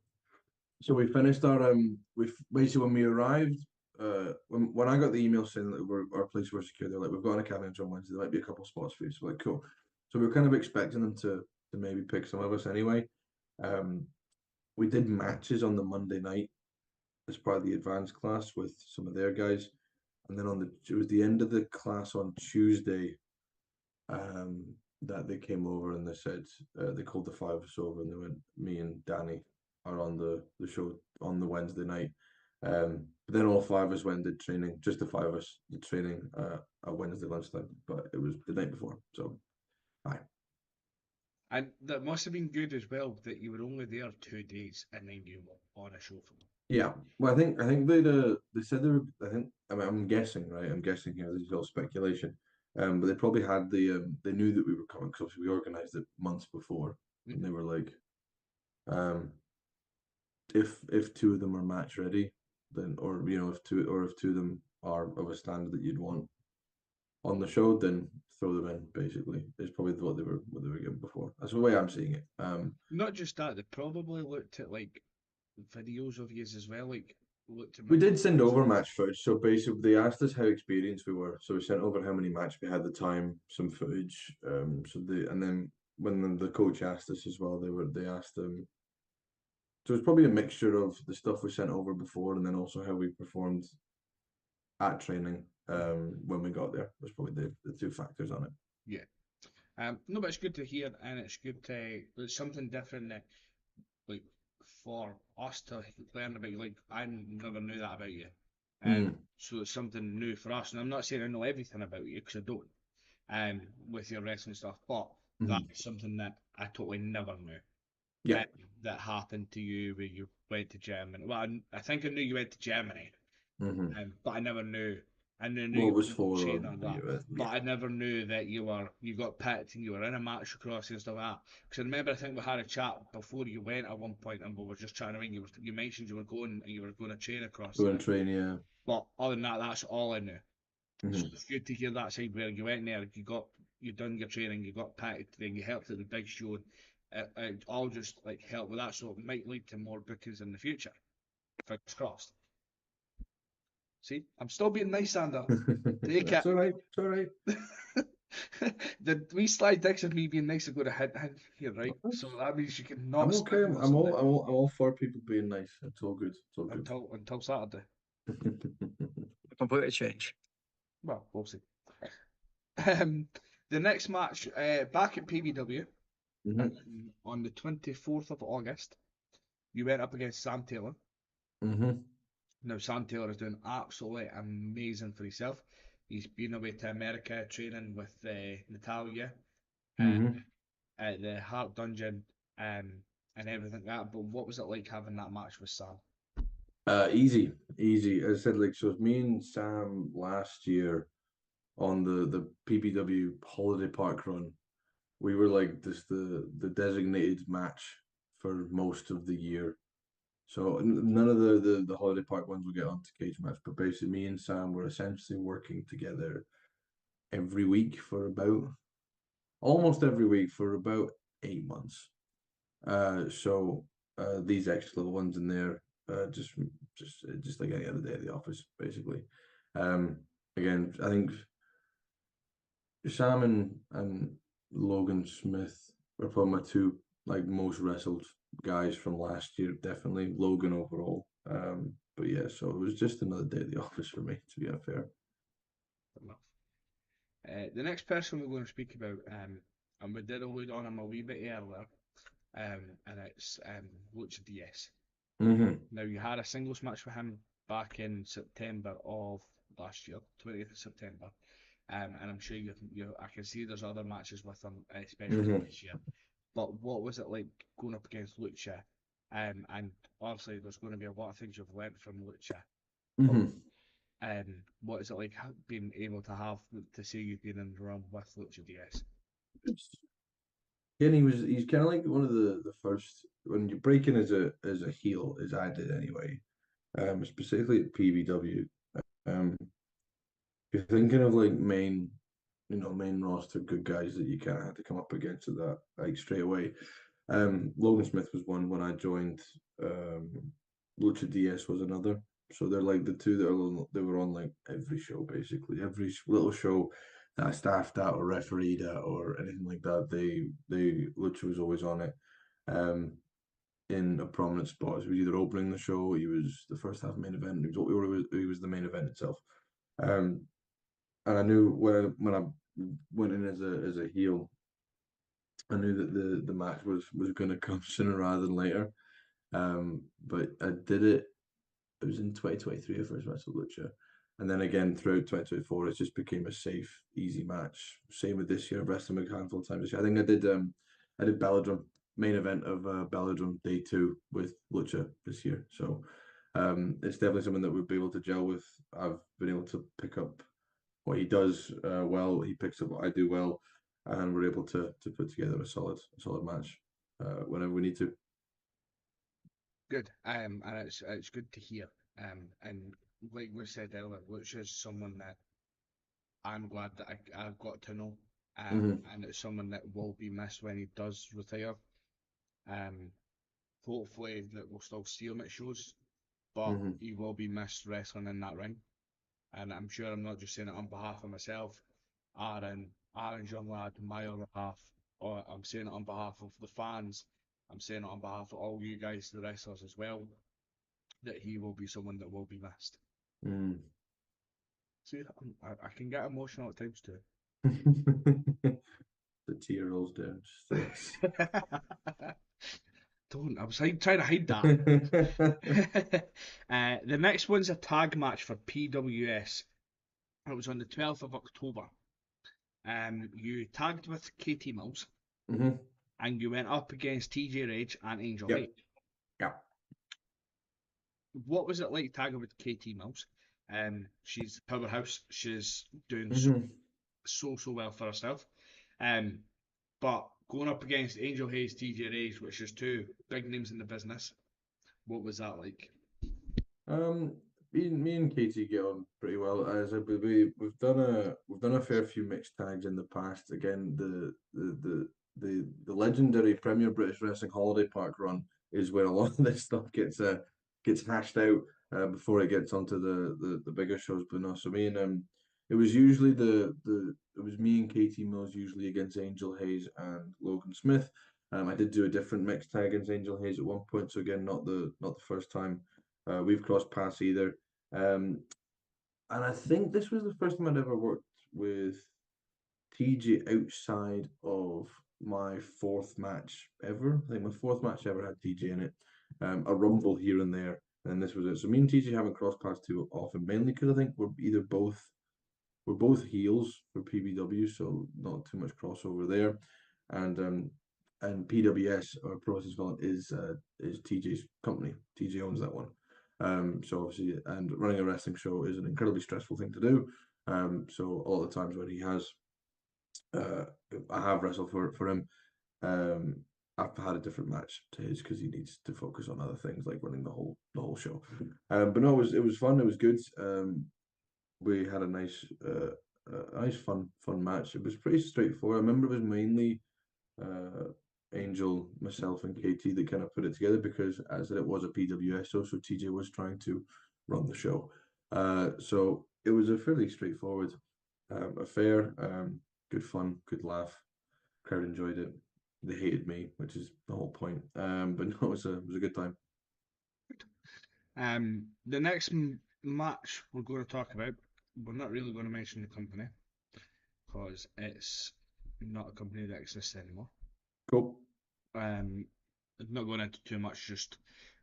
Speaker 3: so we finished we basically when we arrived. When I got the email saying that our place was secure, they're like, we've got an academy on Wednesday. There might be a couple spots for you. So like, cool. So we were kind of expecting them to maybe pick some of us anyway. Um, we did matches on the Monday night as part of the advanced class with some of their guys, and then it was the end of the class on Tuesday, um, that they came over and they said they called the five of us over and they went, me and Danny are on the show on the Wednesday night. But then all five of us went and did training, just the five of us did training at Wednesday lunchtime, but it was the night before, so aye.
Speaker 1: And that must have been good as well that you were only there 2 days and then you were on a show for them.
Speaker 3: Yeah, well, I think they said they were. I mean, I'm guessing, right? I'm guessing here. This is all speculation. But they probably had they knew that we were coming because we organized it months before, and they were like, um, if two of them are match ready, then if two of them are of a standard that you'd want on the show, then throw them in. Basically, is probably what they were given before. That's the way I'm seeing it.
Speaker 1: Not just that, they probably looked at like videos of you as well, like looked at
Speaker 3: We
Speaker 1: maybe
Speaker 3: did send over match footage. So basically, they asked us how experienced we were. So we sent over how many matches we had at the time, some footage. And then when the coach asked us as well, they asked them. So it's probably a mixture of the stuff we sent over before, and then also how we performed at training when we got there. Was probably the two factors on it.
Speaker 1: yeah. No, but it's good to hear, and it's good to it's something different that like for us to learn about you. Like I never knew that about you, and
Speaker 3: Mm,
Speaker 1: so it's something new for us. And I'm not saying I know everything about you because I don't, with your wrestling stuff, but
Speaker 3: mhm.
Speaker 1: that's something that I totally never knew.
Speaker 3: Yeah.
Speaker 1: Um, that happened to you where you went to Germany. Well, I think I knew you went to Germany, but I never knew. I knew
Speaker 3: What
Speaker 1: you
Speaker 3: was
Speaker 1: were
Speaker 3: for
Speaker 1: training and that, but
Speaker 3: yeah.
Speaker 1: I never knew that you got picked and you were in a match across and stuff like that. Because I remember I think we had a chat before you went at one point, and we were just trying to ring you. You mentioned you were going and you were going to train across
Speaker 3: Go
Speaker 1: there,
Speaker 3: and train, yeah.
Speaker 1: but other than that, that's all I knew. So
Speaker 3: Hmm.
Speaker 1: it's good to hear that side where you went there, you done your training, you got picked, then you helped at the big show, it all just like help with that, so it might lead to more bookings in the future. Fingers crossed. See, I'm still being nice, Sander. Take
Speaker 3: That's
Speaker 1: it.
Speaker 3: all right. It's all right.
Speaker 1: The wee slide dicks of me being nice are going to hit here, right? So that means you can not
Speaker 3: I'm
Speaker 1: slide
Speaker 3: okay.
Speaker 1: me
Speaker 3: I'm
Speaker 1: on Sunday
Speaker 3: all for people being nice. It's all good. It's all good.
Speaker 1: until Saturday.
Speaker 2: Completely change.
Speaker 1: Well, we'll see. The next match back at PBW on the 24th of August, you went up against Sam Taylor. Now, Sam Taylor is doing absolutely amazing for himself. He's been away to America training with Natalia at the Heart Dungeon and everything like that. But what was it like having that match with Sam?
Speaker 3: Easy. As I said, like, so me and Sam last year on the PBW Holiday Park run, we were like this the designated match for most of the year. So none of the Holiday Park ones will get onto cage match, but basically me and Sam were essentially working together every week for about almost every week for about 8 months. These extra little ones in there, just like any other day at the office, basically. Again, I think Sam and Logan Smith were probably my two like most wrestled guys from last year. Definitely Logan overall. But yeah, so it was just another day at the office for me, to be unfair.
Speaker 1: The next person we're going to speak about, and we did allude on him a wee bit earlier, and it's Lucha DS. Now, you had a singles match with him back in September of last year, 20th of September, and I'm sure I can see there's other matches with him, especially this year. But what was it like going up against Lucha? And obviously, there's going to be a lot of things you've learned from Lucha. What is it like being able to see you being in the room with Lucha DS?
Speaker 3: Yeah, and he's kind of like one of the first when you break in as a heel, as I did anyway. Specifically at PBW. You're thinking of like main roster good guys that you kind of had to come up against at that like straight away. Logan Smith was one when I joined. Lucha DS was another. So they're like the two they were on like every show basically, every little show that I staffed at or refereed at or anything like that. They Lucha was always on it. In a prominent spot. He was either opening the show, he was the first half main event, he was the main event itself. And I knew when I went in as a heel, I knew that the match was going to come sooner rather than later. But I did it. It was in 2023 I first wrestled Lucha, and then again throughout 2024 it just became a safe, easy match. Same with this year. I've wrestled him a handful of times this year. I think I did Belladrum main event of Belladrum Day 2 with Lucha this year. So it's definitely something that we'll be able to gel with. I've been able to pick up what he does well. He picks up what I do well, and we're able to put together a solid match whenever we need to.
Speaker 1: Good, and it's good to hear. And like we said earlier, Lucha is someone that I'm glad that I got to know, and it's someone that will be missed when he does retire. Hopefully that we'll still see him at shows, but he will be missed wrestling in that ring. And I'm sure I'm not just saying it on behalf of myself, Aaron's young lad, my other half, or I'm saying it on behalf of the fans. I'm saying it on behalf of all you guys, the wrestlers as well, that he will be someone that will be missed. See, I can get emotional at times too.
Speaker 3: The tear rolls down.
Speaker 1: Don't. I was trying to hide that. The next one's a tag match for PWS. It was on the 12th of October. You tagged with Katie Mills, and you went up against TJ Rage and Angel Hate.
Speaker 3: Yeah.
Speaker 1: What was it like tagging with Katie Mills? She's a powerhouse. She's doing so well for herself. But going up against Angel Hayes, TJ Rage, which is two big names in the business, what was that like?
Speaker 3: Me and Katie get on pretty well. As we've done a fair few mixed tags in the past. Again, the legendary Premier British Wrestling Holiday Park run is where a lot of this stuff gets hashed out before it gets onto the bigger shows. But no, so me and it was usually it was me and Katie Mills usually against Angel Hayes and Logan Smith. I did do a different mixed tag against Angel Hayes at one point, so again, not the first time we've crossed paths either. And I think this was the first time I'd ever worked with TJ outside of my fourth match ever. I think my fourth match ever had TJ in it. A rumble here and there, and this was it. So me and TJ haven't crossed paths too often, mainly because I think we're both heels for PBW, so not too much crossover there. And PWS or Process Villain is TJ's company. TJ owns that one. So obviously, and running a wrestling show is an incredibly stressful thing to do. So all the times when he has, I have wrestled for him. I've had a different match to his because he needs to focus on other things like running the whole show. But no, it was fun. It was good. We had a nice fun match. It was pretty straightforward. I remember it was mainly Angel, myself, and Katie that kind of put it together because, as I said, it was a PWS show, so TJ was trying to run the show. So it was a fairly straightforward affair. Good fun, good laugh. Crowd enjoyed it. They hated me, which is the whole point. But no, it was a good time.
Speaker 1: The next match we're going to talk about, we're not really going to mention the company because it's not a company that exists anymore.
Speaker 3: Cool.
Speaker 1: Not going into too much, just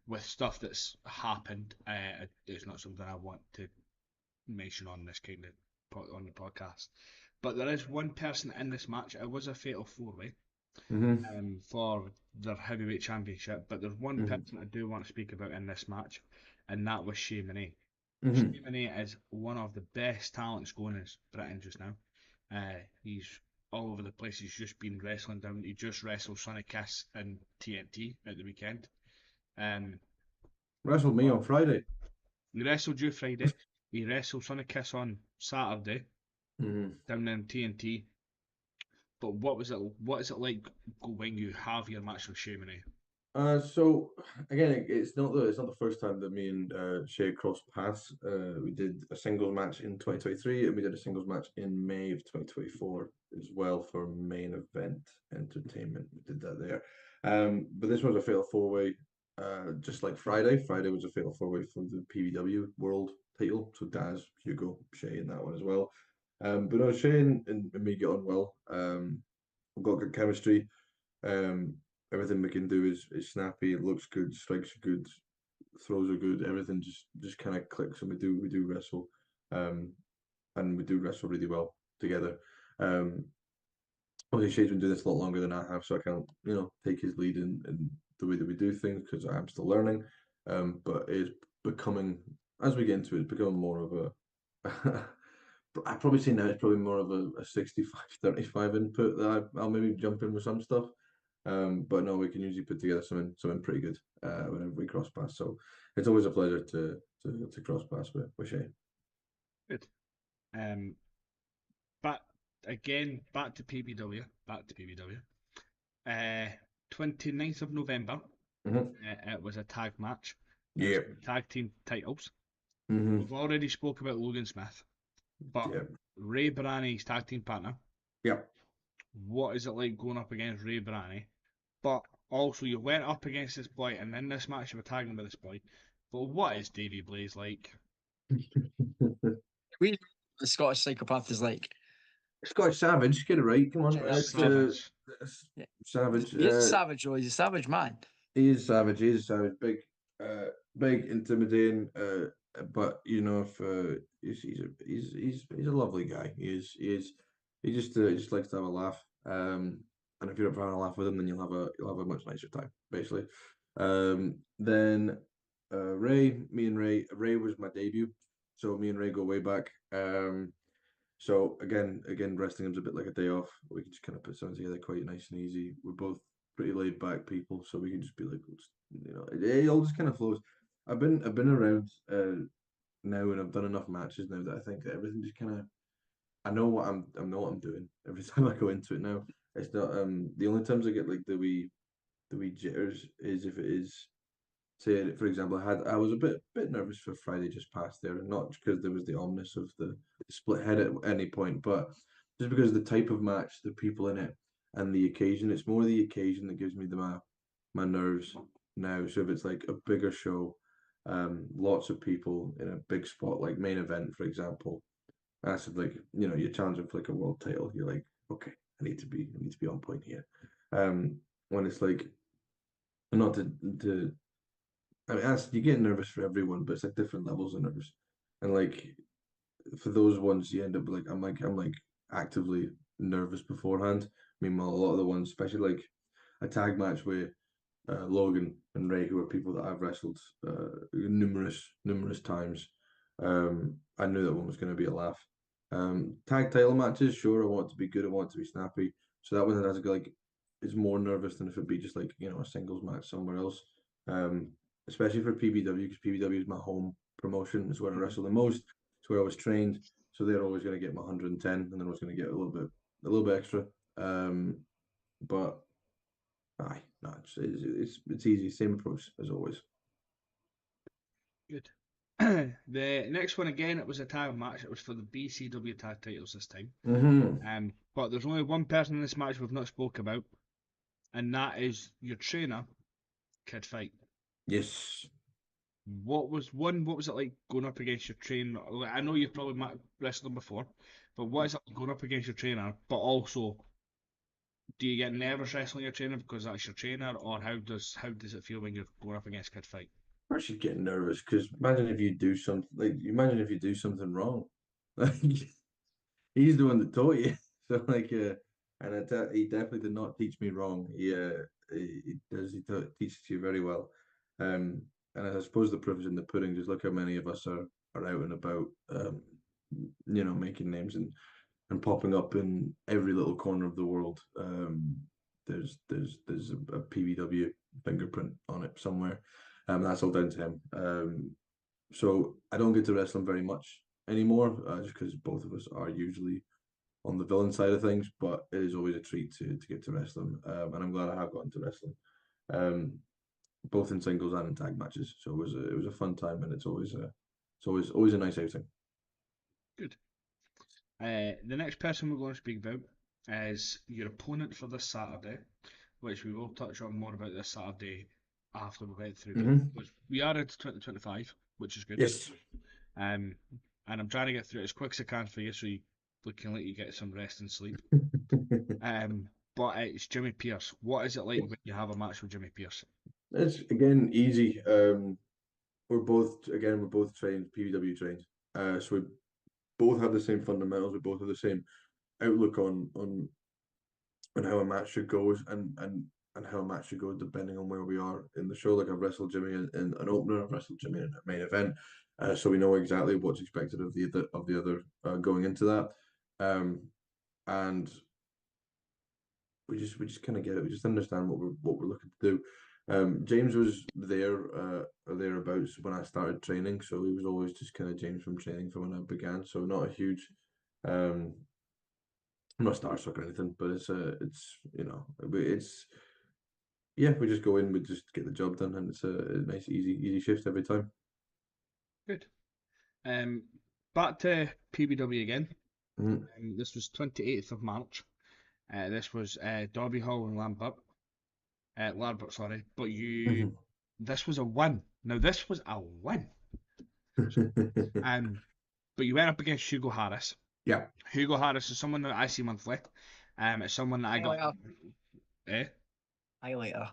Speaker 1: with stuff that's happened. It's not something I want to mention on this kind of on the podcast. But there is one person in this match. It was a fatal four-way for their heavyweight championship. But there's one person I do want to speak about in this match, and that was Shay Monet. Shay Monet is one of the best talents going in Britain just now. He's all over the place. He's just been wrestling down. He just wrestled Sonny Kiss in TNT at the weekend.
Speaker 3: Wrestled me on Friday.
Speaker 1: He wrestled you Friday. He wrestled Sonny Kiss on Saturday down in TNT. But what is it like when you have your match with Shay Monet?
Speaker 3: So again, it's not the first time that me and Shay crossed paths. We did a singles match in 2023, and we did a singles match in May of 2024 as well for Main Event Entertainment. We did that there. But this was a fatal four-way, just like Friday. Friday was a fatal four-way for the PBW World title. So Daz, Hugo, Shay in that one as well. But no, Shay and me get on well. We've got good chemistry. Everything we can do is snappy. It looks good. Strikes are good. Throws are good. Everything just kind of clicks, and we do wrestle, and we do wrestle really well together. Obviously, Shay's been doing this a lot longer than I have, so I can't take his lead in the way that we do things because I am still learning. But it's becoming, as we get into it, it's becoming more of a I'd probably say now it's probably more of a 65-35 input that I'll maybe jump in with some stuff. But no, we can usually put together something pretty good whenever we cross paths. So it's always a pleasure to cross paths with Shay.
Speaker 1: Good. But again, back to PBW. 29th of November. It was a tag match.
Speaker 3: Yeah.
Speaker 1: Tag team titles.
Speaker 3: Mm-hmm.
Speaker 1: We've already spoke about Logan Smith, but Ray Branney's tag team partner.
Speaker 3: Yeah.
Speaker 1: What is it like going up against Ray Branney? But also, you went up against this boy, and in this match, you were tagging with this boy. But what is Davey Blaze like?
Speaker 2: We the Scottish psychopath is like
Speaker 3: Scottish Savage, get it right. Come on,
Speaker 1: Savage.
Speaker 3: Savage.
Speaker 2: He's a savage, though. He's a savage man.
Speaker 3: He is savage. He is savage. Big, intimidating. But if he's a lovely guy. He is. He just likes to have a laugh. And if you're up for having a laugh with him, then you'll have a much nicer time, basically. Then me and Ray was my debut, so me and Ray go way back. So again, resting him's a bit like a day off. We can just kind of put something together quite nice and easy. We're both pretty laid back people, so we can just be like, it all just kind of flows. I've been around now, and I've done enough matches now that I think that everything just kind of I know what I'm doing every time I go into it now. It's not the only times I get like the wee jitters is if it is, say for example, I was a bit nervous for Friday just past there, and not because there was the ominous of the split head at any point, but just because the type of match, the people in it, and the occasion. It's more the occasion that gives me my nerves now. So if it's like a bigger show, lots of people in a big spot like main event, for example, that's like you're challenging for like a world title. You're like, okay, I need to be on point here. When it's like not to I mean, you get nervous for everyone, but it's like different levels of nerves. And like for those ones, you end up like I'm like actively nervous beforehand. Meanwhile, a lot of the ones, especially like a tag match with Logan and Ray, who are people that I've wrestled numerous times. I knew that one was going to be a laugh. Tag title matches, sure, I want it to be good, I want it to be snappy. So that one has like is more nervous than if it'd be just like a singles match somewhere else. Um, Especially for PBW, because PBW is my home promotion. It's where I wrestle the most. It's where I was trained. So they're always going to get my 110, and then I was going to get a little bit extra. But aye, no, it's easy. Same approach as always.
Speaker 1: Good. The next one again, it was a tag match. It was for the BCW tag titles this time. But there's only one person in this match we've not spoke about, and that is your trainer, Kid Fight.
Speaker 3: Yes.
Speaker 1: What was it like going up against your trainer? I know you've probably wrestled him before, but what is it like going up against your trainer? But also, do you get nervous wrestling your trainer because that's your trainer, or how does it feel when you're going up against Kid Fight?
Speaker 3: I should get nervous because imagine if you do something wrong. Like he's the one that taught you. So like and he definitely did not teach me wrong. He teaches you very well. And I suppose the proof is in the pudding. Just look how many of us are out and about, making names and popping up in every little corner of the world. There's a PBW fingerprint on it somewhere. That's all down to him. So I don't get to wrestle him very much anymore, just because both of us are usually on the villain side of things. But it is always a treat to get to wrestle him, and I'm glad I have gotten to wrestle him, both in singles and in tag matches. So it was a fun time, and it's always a nice outing.
Speaker 1: Good. The next person we're going to speak about is your opponent for this Saturday, which we will touch on more about this Saturday after we went through. Which we are into 2025, which is good.
Speaker 3: Yes.
Speaker 1: And I'm trying to get through it as quick as I can for you, so we can let you get some rest and sleep. But it's Jimmy Pierce. What is it like when you have a match with Jimmy Pierce?
Speaker 3: It's again easy. We're both trained PBW trained. So we both have the same fundamentals. We both have the same outlook on how a match should go and how a match should go depending on where we are in the show. Like I've wrestled Jimmy in an opener, I've wrestled Jimmy in a main event, so we know exactly what's expected of the other going into that, and we just kind of get it. We just understand what we're looking to do. James was there or thereabouts when I started training, so he was always just kind of James from training from when I began. So not a huge, I'm not starstruck or anything, but we just go in, we just get the job done, and it's a nice easy shift every time.
Speaker 1: Good. Back to PBW again.
Speaker 3: Mm-hmm.
Speaker 1: This was 28th of March. This was Derby Hall and Ladbroke, sorry. But this was a win. Now this was a win. But you went up against Hugo Harris.
Speaker 3: Yeah.
Speaker 1: Hugo Harris is someone that I see monthly. It's someone that I got. Highlighter.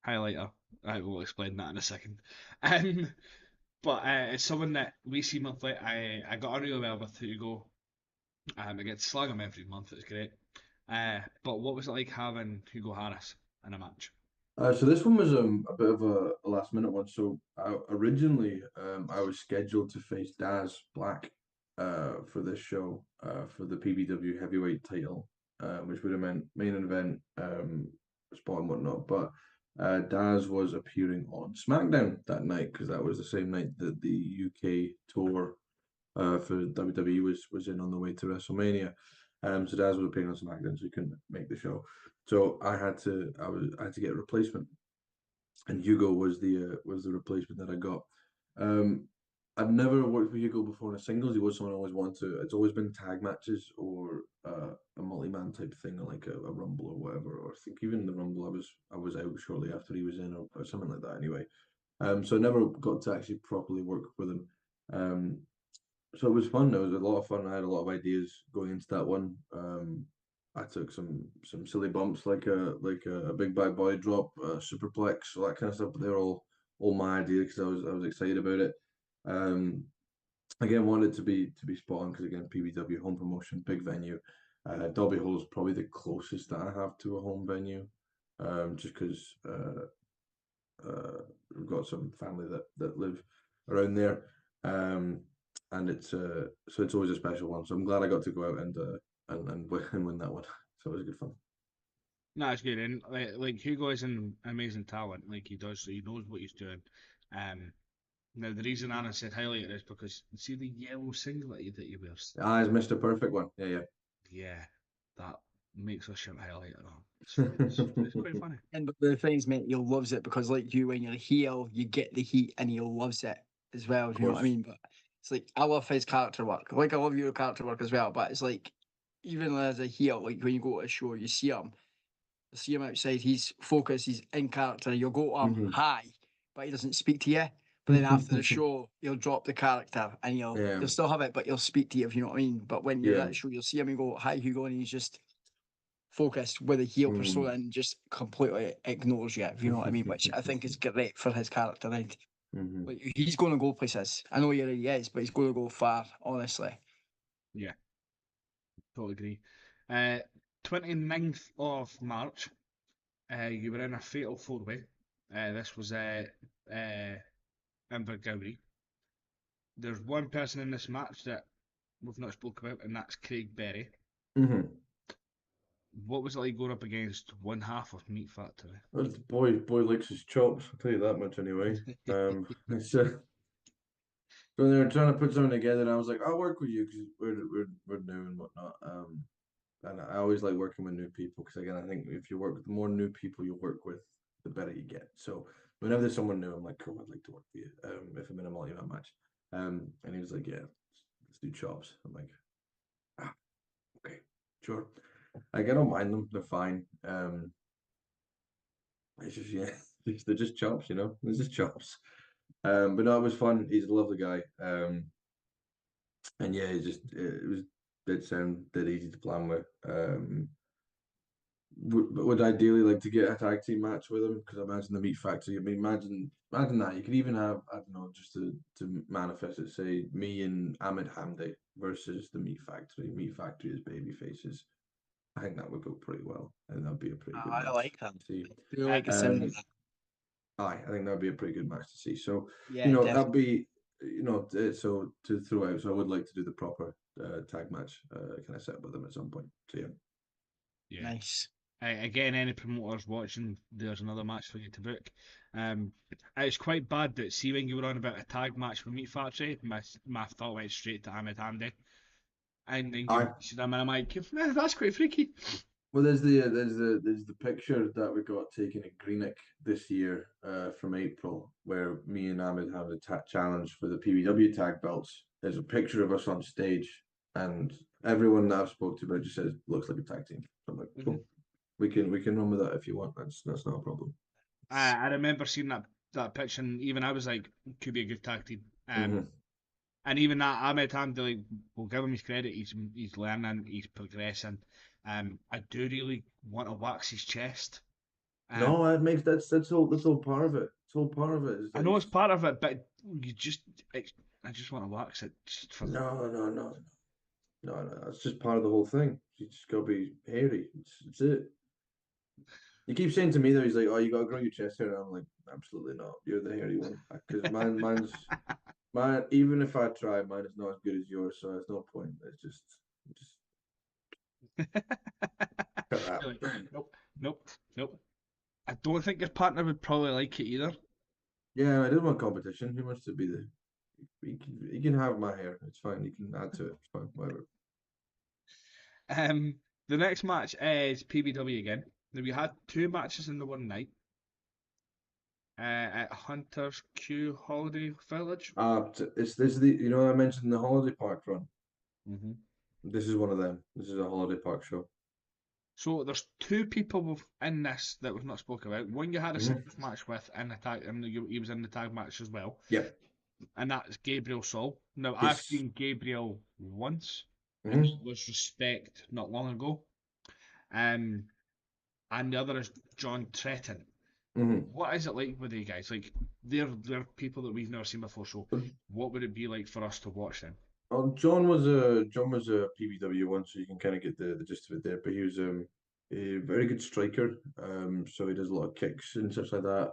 Speaker 1: I will explain that in a second. But it's someone that we see monthly. I got on really well with Hugo. I get to slag him every month. It's great. But what was it like having Hugo Harris in a match?
Speaker 3: So this one was a bit of a last minute one. So originally I was scheduled to face Daz Black for this show for the PBW heavyweight title, which would have meant main event spot and whatnot. But Daz was appearing on SmackDown that night because that was the same night that the UK tour for WWE was in on the way to WrestleMania. So Daz was appearing on SmackDown, so he couldn't make the show. So I had to get a replacement, and Hugo was the replacement that I got. Um, I've never worked with Hugo before in a singles. He was someone I always wanted to. It's always been tag matches or a multi-man type thing, like a Rumble or whatever. Or I think even the Rumble, I was out shortly after he was in, or something like that. Anyway, so I never got to actually properly work with him. Um, so it was fun. It was a lot of fun. I had a lot of ideas going into that one. I took some silly bumps like a big bad body drop, superplex, all that kind of stuff. But they were all my idea because I was excited about it. Um, again, wanted to be spot on because again, PBW home promotion, big venue. Derby Hall is probably the closest that I have to a home venue, just because we've got some family that live around there, and it's so it's always a special one. So I'm glad I got to go out and win that one. So it was good fun.
Speaker 1: No, it's good, and like Hugo is an amazing talent. Like he knows what he's doing. Now the reason Anna said highlight is because see the yellow singlet that he wears.
Speaker 3: Ah, it's Mr. Perfect one. Yeah,
Speaker 1: Yeah, that makes us shout highlight. It's
Speaker 3: yeah.
Speaker 1: quite funny.
Speaker 2: And the things, mate, he loves it because, like you, when you're heel, you get the heat, and he loves it as well.
Speaker 3: Of
Speaker 2: You know what I
Speaker 3: course.
Speaker 2: mean? But it's like I love his character work. Like I love your character work as well. But it's like even as a heel, like when you go to a show, you see him outside. He's focused. He's in character. You'll go to him
Speaker 3: Mhm.
Speaker 2: hi, but he doesn't speak to you. But then after the show, he'll drop the character and
Speaker 3: Yeah,
Speaker 2: you'll still have it, but he'll speak to you if you know what I mean. But when you're
Speaker 3: yeah.
Speaker 2: at the show, you'll see him and go hi Hugo, and he's just focused with a heel persona
Speaker 3: Mm.
Speaker 2: and just completely ignores you, if you know what I mean, which I think is great for his character. And
Speaker 3: Mhm.
Speaker 2: like, he's going to go places. I know he already is, but he's going to go far, honestly.
Speaker 1: Yeah, totally agree. Uh, 29th of March, you were in a fatal four-way. This was Invergowrie. There's one person in this match that we've not spoke about, and that's Craig Berry.
Speaker 3: Mhm.
Speaker 1: What was it like going up against one half of Meat Factory?
Speaker 3: Well, the boy likes his chops. I'll tell you that much anyway. It's when they were trying to put something together, and I was like, I'll work with you because we're new and whatnot. And I always like working with new people because again, I think if you work with the more new people you work with, the better you get. So whenever there's someone new, I'm like, cool, I'd like to work with you. If I'm in a multi-man match. And he was like, yeah, let's do chops. I'm like, ah, okay, sure. Like I don't mind them, they're fine. It's just yeah, they're just chops, you know. They're just chops. But no, it was fun. He's a lovely guy. And yeah, it was did sound dead easy to plan with. Would ideally like to get a tag team match with him because I imagine the Meat Factory. I mean, imagine that you could even have I don't know just to manifest it. Say me and Ahmed Hamdi versus the Meat Factory. Meat Factory is baby faces. I think that would go pretty well, and that'd be a pretty good
Speaker 2: I
Speaker 3: match
Speaker 2: like that.
Speaker 3: to see.
Speaker 2: I do like the sound of
Speaker 3: Um,
Speaker 2: that.
Speaker 3: I think that'd be a pretty good match to see. So
Speaker 2: Yeah,
Speaker 3: that'd
Speaker 2: definitely.
Speaker 3: be so to throw out. So I would like to do the proper tag match kind of set with them at some point. So yeah.
Speaker 1: Yeah.
Speaker 2: Nice.
Speaker 1: Again, any promoters watching, there's another match for you to book. It's quite bad that see when you were on about a tag match with Meat Factory, my thought went straight to Ahmed Hamdi. And then you
Speaker 3: I
Speaker 1: said, I'm like, that's quite freaky.
Speaker 3: Well, there's the picture that we got taken at Greenock this year from April, where me and Ahmed have the challenge for the PBW tag belts. There's a picture of us on stage, and everyone that I've spoke to about just says looks like a tag team. So I'm like,
Speaker 1: Mhm.
Speaker 3: cool. We can run with that if you want. That's not a problem.
Speaker 1: I remember seeing that pitch, and even I was like, could be a good tag team.
Speaker 3: Hmm.
Speaker 1: And even that Ahmed Hamdi, like, we'll give him his credit. He's learning, he's progressing. I do really want to wax his chest. Um,
Speaker 3: No, it makes that's all part of it. It's all part of it. It's
Speaker 1: I
Speaker 3: like
Speaker 1: know it's part of it, but I just want to wax it just for.
Speaker 3: no. That's just part of the whole thing. You just gotta be hairy. It's it. You keep saying to me though, he's like, "Oh, you gotta grow your chest hair." And I'm like, "Absolutely not. You're the hairy one." Because mine. Even if I try, mine is not as good as yours. So there's no point. Just cut
Speaker 1: You're like,
Speaker 3: that.
Speaker 1: nope, nope, nope. I don't think your partner would probably like it either.
Speaker 3: Yeah, I did want competition. He wants to be the. He can have my hair. It's fine. He can add to it. It's fine. Whatever.
Speaker 1: The next match is PBW again. Now we had 2 matches in the one night at Hunter's Q Holiday Village.
Speaker 3: It's this is the I mentioned the holiday park run.
Speaker 1: Mm-hmm.
Speaker 3: This is one of them. This is a holiday park show.
Speaker 1: So there's 2 people in this that we've not spoken about. One you had a singles match with in the tag, and he was in the tag match as well.
Speaker 3: Yep.
Speaker 1: And that's Gabriel Sol. Now I've
Speaker 3: Yes.
Speaker 1: seen Gabriel once, and it was Respect not long ago. And the other is John Tretton. What is it like with you guys? Like they're people that we've never seen before. So what would it be like for us to watch them?
Speaker 3: John was a PBW one, so you can kind of get the gist of it there. But he was a very good striker. So he does a lot of kicks and such like that.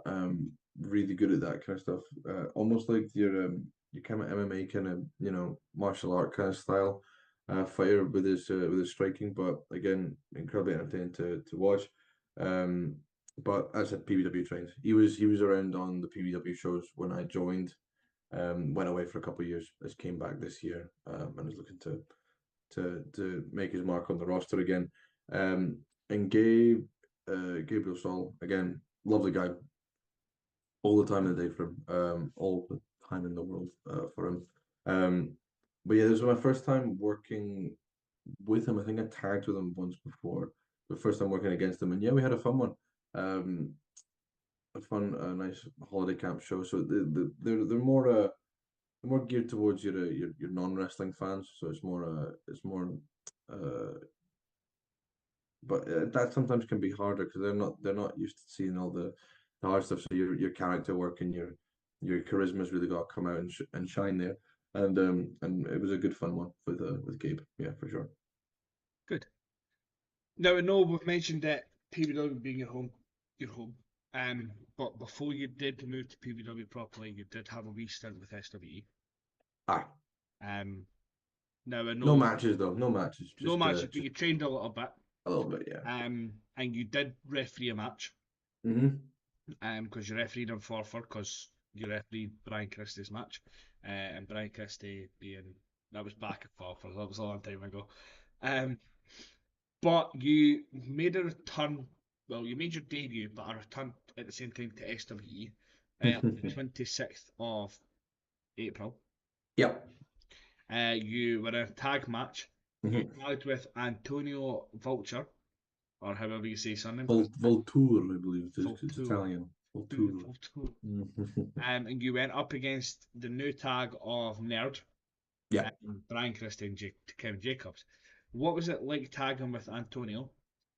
Speaker 3: Really good at that kind of stuff. Almost like your kind of MMA kind of martial art kind of style fighter with his striking. But again, incredibly entertaining to watch. But as I said, PBW trained. He was around on the PBW shows when I joined. Went away for a couple of years, just came back this year, and is looking to make his mark on the roster again. And Gabriel Sol, again, lovely guy. All the time in the day for him, all the time in the world for him. But yeah, this was my first time working with him. I think I tagged with him once before, but first time working against him, and yeah, we had a fun one. A nice holiday camp show. So they're more geared towards your non-wrestling fans, so it's more but that sometimes can be harder because they're not used to seeing all the hard stuff. So your character work and your charisma's really got to come out and shine there. And it was a good fun one with Gabe, yeah, for sure.
Speaker 1: Good. Now I know we've mentioned that PBW being your home. But before you did move to PBW properly, you did have a wee stint with SWE.
Speaker 3: Ah,
Speaker 1: Now I
Speaker 3: no
Speaker 1: know
Speaker 3: matches though, no matches,
Speaker 1: no matches, but
Speaker 3: just
Speaker 1: you trained a little bit.
Speaker 3: a little bit, yeah.
Speaker 1: And you did referee a match.
Speaker 3: Mm-hmm.
Speaker 1: Because you refereed in Forfar because you refereed Brian Christie's match. And Brian Christie that was back at Forfar, that was a long time ago. But you made a return, well, you made your debut, but a return at the same time to SWE on the 26th of April.
Speaker 3: Yep.
Speaker 1: You were in a tag match. You
Speaker 3: Mm-hmm.
Speaker 1: tagged with Antonio Vulture, or however you say his surname.
Speaker 3: Voltour, I believe it is, 'cause it's
Speaker 1: Voltour.
Speaker 3: Italian. Voltour.
Speaker 1: Voltour. And you went up against the new tag of Nerd,
Speaker 3: Yeah.
Speaker 1: Brian Christie and Kevin Jacobs. What was it like tagging with Antonio?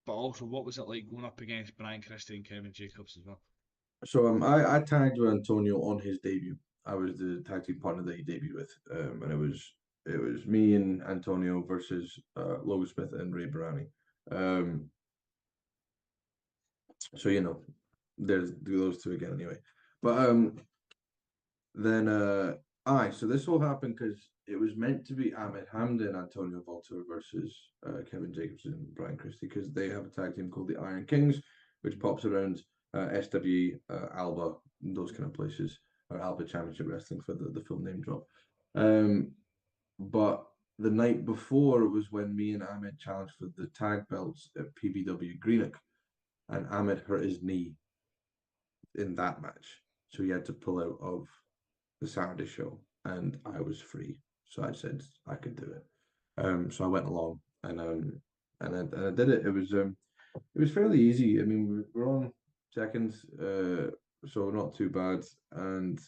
Speaker 1: But also, what was it like going up against Brian Christie and Kevin Jacobs as well?
Speaker 3: So I tagged with Antonio on his debut. I was the tag team partner that he debuted with, and it was me and Antonio versus Logan Smith and Ray Barani. So there's those two again anyway. But then so this all happened because it was meant to be Ahmed Hamda and Antonio Volta versus Kevin Jacobs and Brian Christie because they have a tag team called the Iron Kings, which pops around SW, Alba, those kind of places, or Alba Championship Wrestling for the full name drop. But the night before was when me and Ahmed challenged for the tag belts at PBW Greenock, and Ahmed hurt his knee in that match, so he had to pull out of the Saturday show, and I was free, so I said I could do it. So I went along, and I did it. It was fairly easy. I mean, we're on seconds, so not too bad. And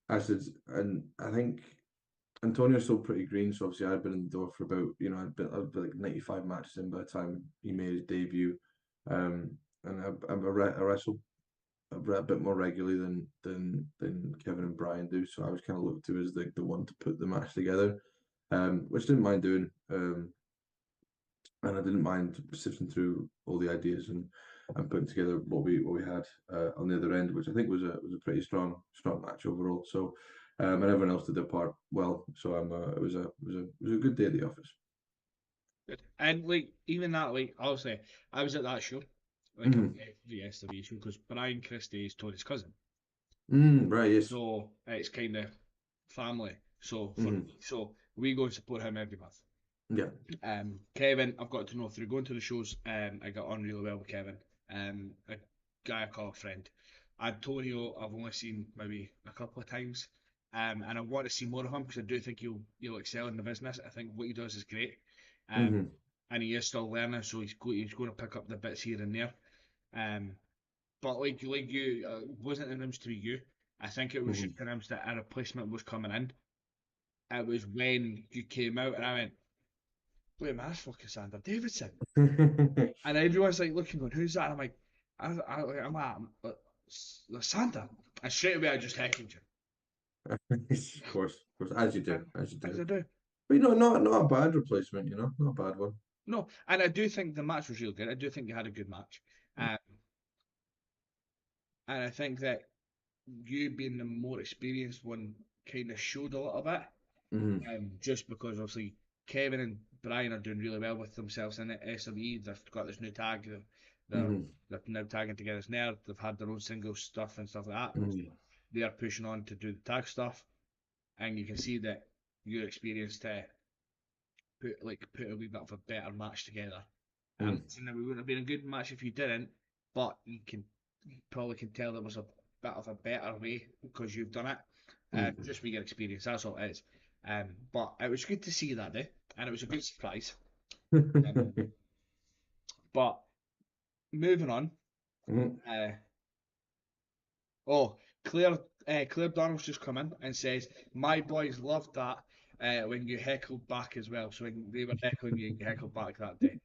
Speaker 3: and I think Antonio's still pretty green, so obviously I'd been in the door for about, I'd been like 95 matches in by the time he made his debut. And I wrestled a bit more regularly than Kevin and Brian do, so I was kind of looked to as the one to put the match together, which I didn't mind doing. And I didn't mind sifting through all the ideas and putting together what we had on the other end, which I think was a pretty strong match overall. So and everyone else did their part well. So it was a good day at the office.
Speaker 1: Good. And like even that, like obviously, I was at that show, like the SW show, because Brian Christie is Tony's cousin.
Speaker 3: Right. Yes.
Speaker 1: So it's kind of family. So we go and support him every month.
Speaker 3: Yeah.
Speaker 1: Kevin, I've got to know through going to the shows. I got on really well with Kevin. A guy I call a friend. Antonio, I've only seen maybe a couple of times. And I want to see more of him because I do think he'll excel in the business. I think what he does is great.
Speaker 3: Mm-hmm.
Speaker 1: And he is still learning, so he's going to pick up the bits here and there. Um, but like you, wasn't announced to be you. I think it was just announced that a replacement was coming in. It was when you came out, and I went, "Wait a minute, that's fucking Xander Davidson."
Speaker 3: Mm-hmm.
Speaker 1: And everyone's like looking, going, "Who's that?" And I'm like, I'm like, Xander. And straight away, I just heckled you,
Speaker 3: Of course, as you do, as you
Speaker 1: as
Speaker 3: do.
Speaker 1: I do.
Speaker 3: But not a bad replacement, not a bad one.
Speaker 1: No, and I do think the match was real good. I do think you had a good match, um, and I think that you being the more experienced one kind of showed a little bit.
Speaker 3: Mm-hmm.
Speaker 1: Just because obviously Kevin and Brian are doing really well with themselves in it. SME, they've got this new tag. They're,
Speaker 3: Mm-hmm.
Speaker 1: they're now tagging together as Nerd. They've had their own single stuff and stuff like that.
Speaker 3: Mm-hmm.
Speaker 1: They are pushing on to do the tag stuff, and you can see that your experience to put a wee bit of a better match together. I'm
Speaker 3: Mm-hmm.
Speaker 1: not saying that we wouldn't have been a good match if you didn't, but you probably can tell there was a bit of a better way because you've done it. Just with your experience, that's all it is. But it was good to see that day, and it was a good surprise. Um,
Speaker 3: Mm-hmm.
Speaker 1: but moving on, uh, oh, Claire Donald's just come in and says my boys loved that when you heckled back as well. So when they were heckling you, you heckled back that day.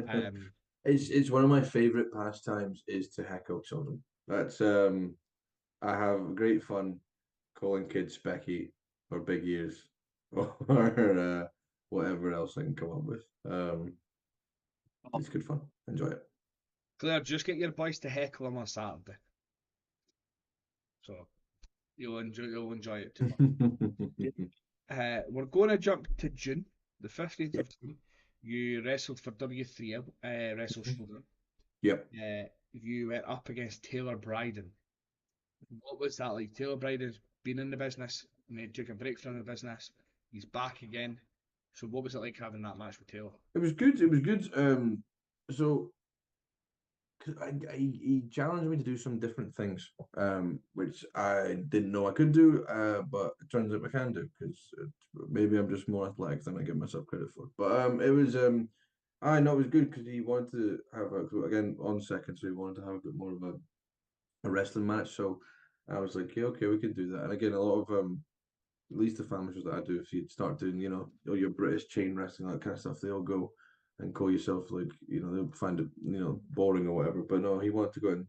Speaker 1: Um,
Speaker 3: It's one of my favorite pastimes is to heckle children. That's I have great fun calling kids Specky or Big Ears or whatever else I can come up with. It's good fun. Enjoy it.
Speaker 1: Claire, just get your boys to heckle them on Saturday, so you'll enjoy it too much. We're going to jump to June, the 15th of June. You wrestled for W3 Wrestle Shoulder.
Speaker 3: Yep.
Speaker 1: You went up against Taylor Bryden. What was that like? Taylor Bryden's been in the business and he took a break from the business. He's back again. So what was it like having that match with Taylor?
Speaker 3: It was good. It was good. So 'cause he challenged me to do some different things, which I didn't know I could do, but it turns out I can do because maybe I'm just more athletic than I give myself credit for. But it was I know it was good because he wanted to have again on second, so he wanted to have a bit more of a wrestling match. So I was like, yeah, okay, we can do that. And again, a lot of at least the family shows that I do, if you start doing, all your British chain wrestling, that kind of stuff, they all go and call yourself like, they'll find it, boring or whatever. But no, he wanted to go and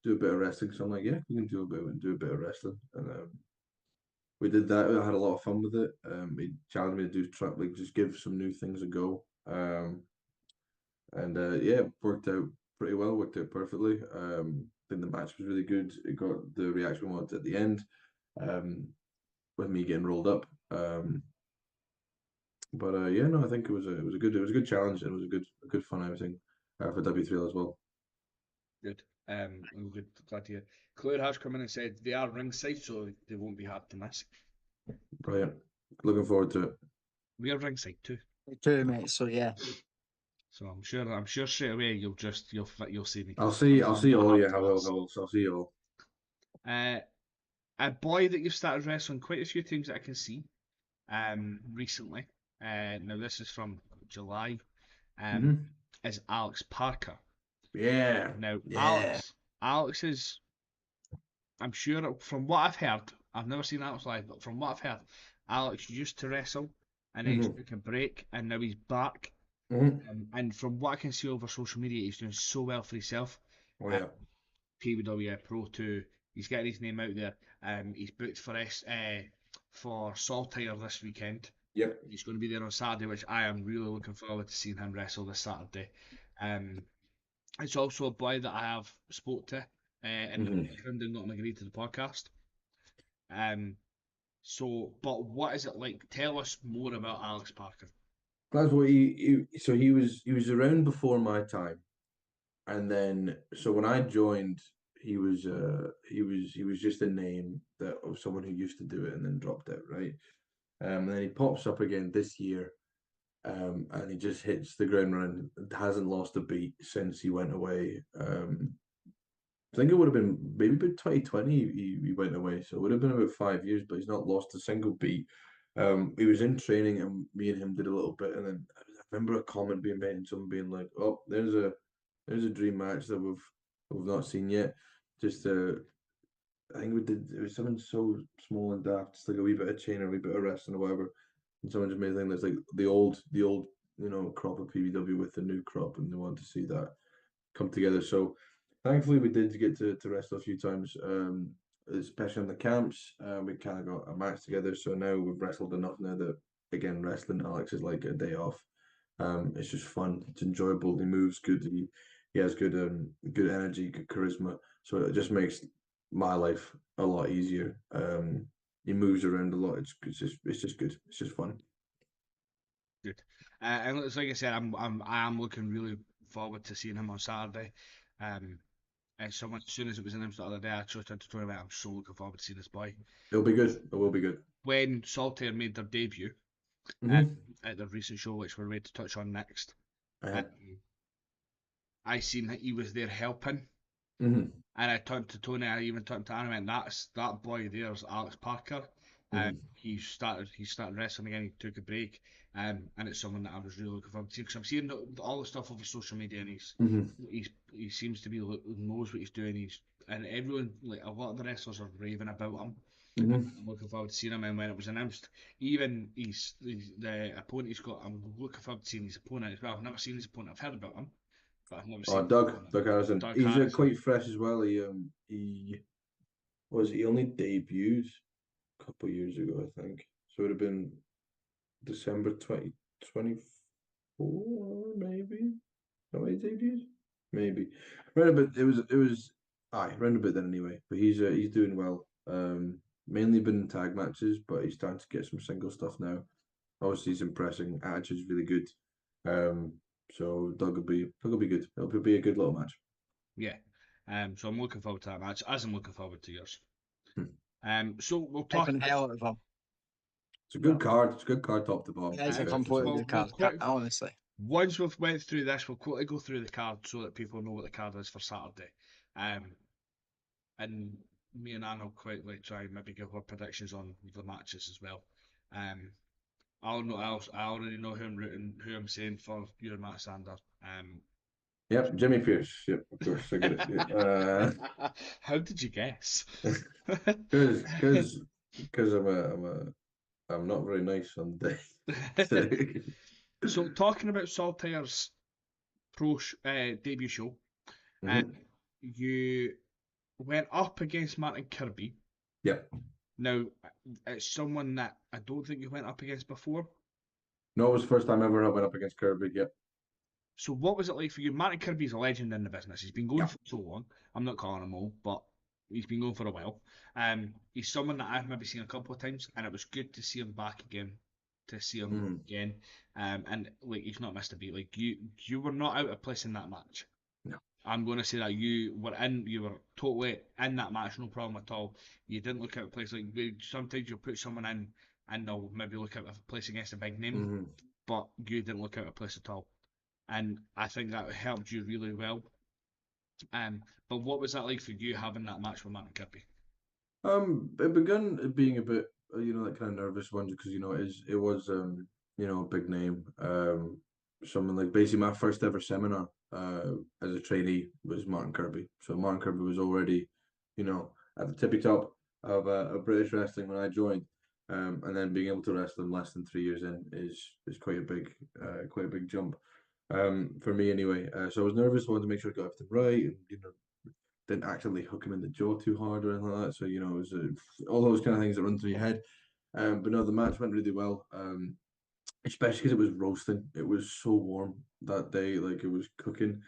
Speaker 3: do a bit of wrestling. So I'm like, yeah, we can do a bit of wrestling. And we did that. I had a lot of fun with it. He challenged me to do try like just give some new things a go. And yeah, worked out pretty well, worked out perfectly. I think the match was really good. It got the reaction we wanted at the end. Um, with me getting rolled up. But yeah, no, I think it was a good challenge and it was a good fun outing for W3 as well.
Speaker 1: Good. I'm good. Glad to hear. Claire has come in and said they are ringside, so they won't be hard to miss.
Speaker 3: Brilliant. Looking forward to it.
Speaker 1: We are ringside too.
Speaker 2: Me too, mate. So yeah.
Speaker 1: So I'm sure straight away you'll see me.
Speaker 3: I'll see
Speaker 1: Not
Speaker 3: all
Speaker 1: hard
Speaker 3: you
Speaker 1: to
Speaker 3: have
Speaker 1: miss.
Speaker 3: I'll see you all.
Speaker 1: A boy that you've started wrestling quite a few times that I can see recently. Now this is from July. Um,
Speaker 3: Hmm.
Speaker 1: is Alex Parker.
Speaker 3: Yeah.
Speaker 1: Now
Speaker 3: Yeah.
Speaker 1: Alex is. I'm sure from what I've heard, I've never seen Alex live, but from what I've heard, Alex used to wrestle and then he
Speaker 3: Hmm.
Speaker 1: took a break and now he's back.
Speaker 3: Hmm.
Speaker 1: And from what I can see over social media, he's doing so well for himself.
Speaker 3: Oh
Speaker 1: Uh,
Speaker 3: yeah.
Speaker 1: PWI Pro 2. He's getting his name out there. He's booked for Saltire this weekend.
Speaker 3: Yep.
Speaker 1: He's going to be there on Saturday, which I am really looking forward to seeing him wrestle this Saturday. Um, it's also a boy that I have spoke to in the
Speaker 3: Hmm.
Speaker 1: background and not agreed to the podcast. But what is it like? Tell us more about Alex Parker.
Speaker 3: That's what he was around before my time. And then, so when I joined, he was just a name that of someone who used to do it and then dropped out, right? And then he pops up again this year, and he just hits the ground running. Hasn't lost a beat since he went away. I think it would have been maybe about 2020 he went away, so it would have been about 5 years, but he's not lost a single beat. He was in training and me and him did a little bit, and then I remember a comment being made and someone being like, "Oh, there's a dream match that we've not seen yet." Just I think we did it was something so small and daft, just like a wee bit of chain or a wee bit of wrestling or whatever. And someone just made a thing that's like the old crop of PBW with the new crop, and they want to see that come together. So thankfully we did get to wrestle a few times, especially in the camps. We kind of got a match together, so now we've wrestled enough now that again wrestling Alex is like a day off. It's just fun. It's enjoyable. He moves good. He has good energy, good charisma. So it just makes my life a lot easier. He moves around a lot. It's just good. It's just fun.
Speaker 1: Good. And it's like I said, I am looking really forward to seeing him on Saturday. And someone, as soon as it was announced the other day, I just into Twitter, I'm so looking forward to seeing this boy.
Speaker 3: It'll be good. It will be good.
Speaker 1: When Saltair made their debut
Speaker 3: Mm-hmm.
Speaker 1: at their recent show, which we're ready to touch on next,
Speaker 3: Uh-huh.
Speaker 1: I seen that he was there helping.
Speaker 3: Mm-hmm.
Speaker 1: And I turned to Tony, I even turned to Anna, and went, that boy there's Alex Parker.
Speaker 3: Mm-hmm.
Speaker 1: He started wrestling again. He took a break, and it's someone that I was really looking forward to because I'm seeing all the stuff over social media, and
Speaker 3: Mm-hmm.
Speaker 1: he seems to be knows what he's doing. And everyone, like a lot of the wrestlers are raving about him.
Speaker 3: Mm-hmm.
Speaker 1: I'm looking forward to seeing him. And when it was announced, even he's the opponent he's got, I'm looking forward to seeing his opponent as well. I've never seen his opponent. I've heard about him, but I've never
Speaker 3: Oh,
Speaker 1: seen his
Speaker 3: Doug
Speaker 1: opponent.
Speaker 3: Harrison.
Speaker 1: Doug
Speaker 3: He's
Speaker 1: Harrison.
Speaker 3: quite fresh as well. He only debuted a couple of years ago, I think. So it would have been December 2024, maybe. How many debuts? Maybe. Right, but it was round a bit then anyway. But he's doing well. Mainly been in tag matches, but he's starting to get some single stuff now. Obviously, he's impressing. Attitude's really good. So Doug will be good. It'll be a good little match.
Speaker 1: Yeah. So I'm looking forward to that match, as I'm looking forward to yours.
Speaker 3: Hmm.
Speaker 1: So we'll talk.
Speaker 2: Taking hell out of him.
Speaker 3: It's a good card. It's a good card top to bottom.
Speaker 2: It's a
Speaker 3: Best of
Speaker 2: completely
Speaker 3: some.
Speaker 2: good card,
Speaker 1: quick-
Speaker 2: honestly.
Speaker 1: Once we've went through this, we'll quickly go through the card so that people know what the card is for Saturday. And me and Anne will quickly try and maybe give our predictions on the matches as well. I already know who I'm saying for your Matt Sander.
Speaker 3: Yep, Jimmy Pierce. Yep, of course, I get it. Yeah.
Speaker 1: How did you guess?
Speaker 3: Because I'm not very nice on the day.
Speaker 1: So talking about Saltaire's debut show,
Speaker 3: Mhm.
Speaker 1: you went up against Martin Kirby.
Speaker 3: Yep.
Speaker 1: Now, it's someone that I don't think you went up against before.
Speaker 3: No, it was the first time ever I went up against Kirby. Yep.
Speaker 1: So what was it like for you? Martin Kirby's a legend in the business. He's been going
Speaker 3: Yeah.
Speaker 1: for so long. I'm not calling him old, but he's been going for a while. He's someone that I've maybe seen a couple of times, and it was good to see him back again. To see him again. And like he's not missed a beat. Like you were not out of place in that match.
Speaker 3: No.
Speaker 1: I'm going to say that you were totally in that match, no problem at all. You didn't look out of place. Like sometimes you'll put someone in and they'll maybe look out of place against a big name, but you didn't look out of place at all. And I think that helped you really well. But what was that like for you having that match with Martin Kirby?
Speaker 3: It began being a bit, that kind of nervous one because it was a big name. Someone like basically my first ever seminar as a trainee was Martin Kirby. So Martin Kirby was already, at the tippy top of British wrestling when I joined. And then being able to wrestle him less than 3 years in is quite a big jump. For me anyway. So I was nervous, wanted to make sure I got everything right, and didn't accidentally hook him in the jaw too hard or anything like that. So it was all those kind of things that run through your head. But no, the match went really well. Especially because it was roasting. It was so warm that day, like it was cooking.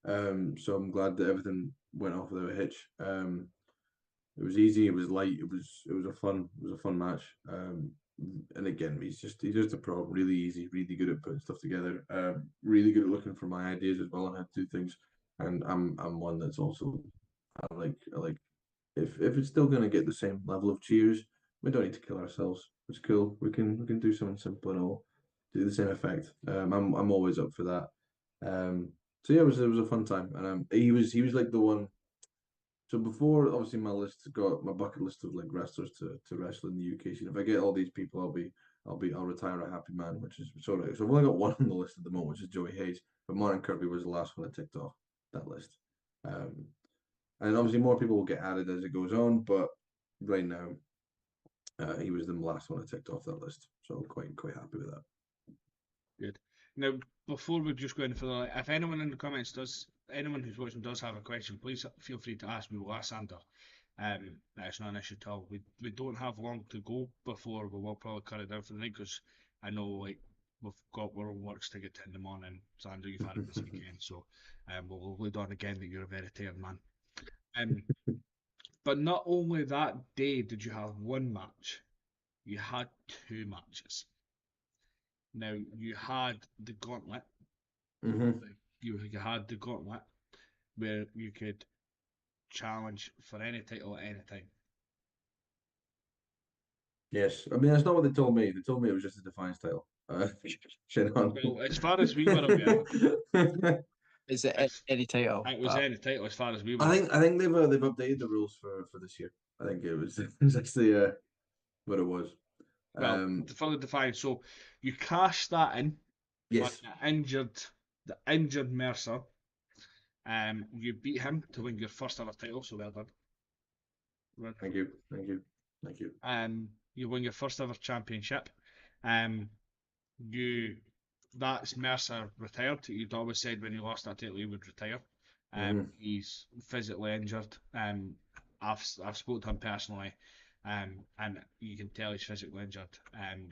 Speaker 3: So I'm glad that everything went off without a hitch. It was easy. It was light. It was a fun match. And again, he's just a pro. Really easy. Really good at putting stuff together. Really good at looking for my ideas as well and how to do things. And I'm one that's also I like if it's still gonna get the same level of cheers, we don't need to kill ourselves. It's cool. We can do something simple and all. do the same effect. I'm always up for that. So yeah, it was a fun time, and he was like the one. So before, obviously, got my bucket list of like wrestlers to wrestle in the UK scene. If I get all these people, I'll retire a happy man, which is sort of. So I've only got one on the list at the moment, which is Joey Hayes. But Martin Kirby was the last one I ticked off that list. And obviously more people will get added as it goes on, but right now, he was the last one I ticked off that list. So I'm quite happy with that.
Speaker 1: Good. Now, before we just go any further, if anyone in the comments anyone who's watching does have a question, please feel free to ask me. We'll ask Xander. That's not an issue at all. We don't have long to go before we will probably cut it down for the night because I know like we've got our own works to get to in the morning. Xander, you've had it this weekend, so we'll lead on again that you're a very tired man. But not only that day did you have one match, you had two matches. Now you had the gauntlet. You had the gauntlet where you could challenge for any title at any time.
Speaker 3: Yes, I mean that's not what they told me. They told me it was just a Defiance title.
Speaker 1: Well, as far as we were aware,
Speaker 2: Is it
Speaker 1: it's,
Speaker 2: any title?
Speaker 1: it was any title as far as we were.
Speaker 3: I think they've updated the rules for this year. I think it was actually what it was.
Speaker 1: Well, the further defined. So you cash that in on
Speaker 3: Yes.
Speaker 1: the injured Mercer. You beat him to win your first ever title. So well done.
Speaker 3: Thank you.
Speaker 1: You win your first ever championship. That's Mercer retired. You'd always said when he lost that title he would retire. He's physically injured. I've spoken to him personally, and you can tell he's physically injured.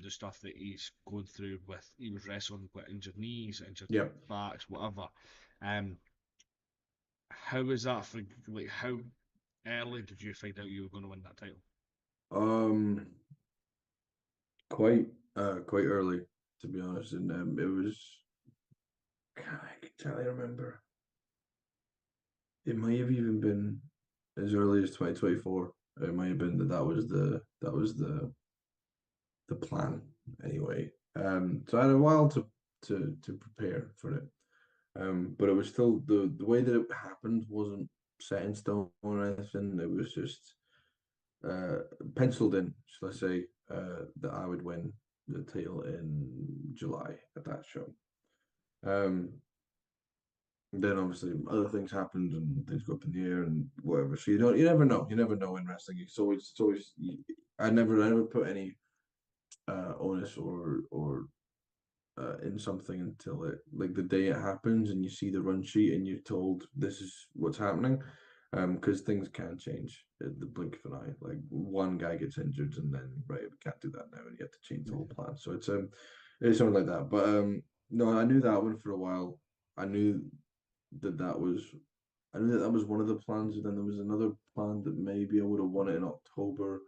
Speaker 1: The stuff that he's going through he was wrestling with injured knees, injured backs, whatever. How was that for like? How early did you find out you were going to win that title?
Speaker 3: Quite early, to be honest, and it was. I can totally remember. It might have even been as early as 2024. It might have been that was the plan anyway. So I had a while to prepare for it. But it was still the way that it happened wasn't set in stone or anything. It was just penciled in, shall I say, that I would win the title in July at that show. Then obviously other things happened and things go up in the air and whatever. So you never know. You never know in wrestling. It's always. I never put any onus or in something until it like the day it happens and you see the run sheet and you're told this is what's happening. Because things can change at the blink of an eye. Like one guy gets injured and then we can't do that now and you have to change the whole plan. So it's something like that. But no, I knew that one for a while. I knew that was one of the plans, and then there was another plan that maybe I would have won it in October.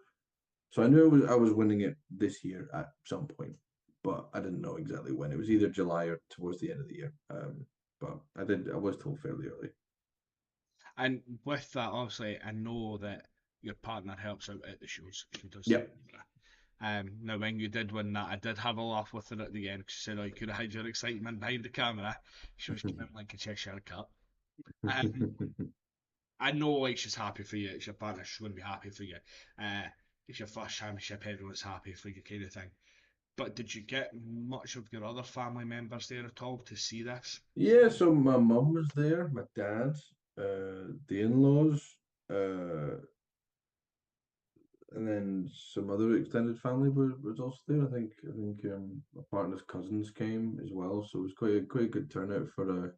Speaker 3: So I knew I was winning it this year at some point, but I didn't know exactly when. It was either July or towards the end of the year. But I was told fairly early.
Speaker 1: And with that, obviously, I know that your partner helps out at the shows. She does.
Speaker 3: Yeah.
Speaker 1: Now, when you did win that, I did have a laugh with her at the end because she said, "Oh, you could have had your excitement behind the camera." She was giving like a Cheshire cut. I know, like she's happy for you. It's your partner. She's going to be happy for you. It's your first championship. Everyone's happy for you, kind of thing. But did you get much of your other family members there at all to see this?
Speaker 3: Yeah, so my mum was there, my dad, the in-laws, and then some other extended family was also there. I think my partner's cousins came as well, so it was quite a good turnout for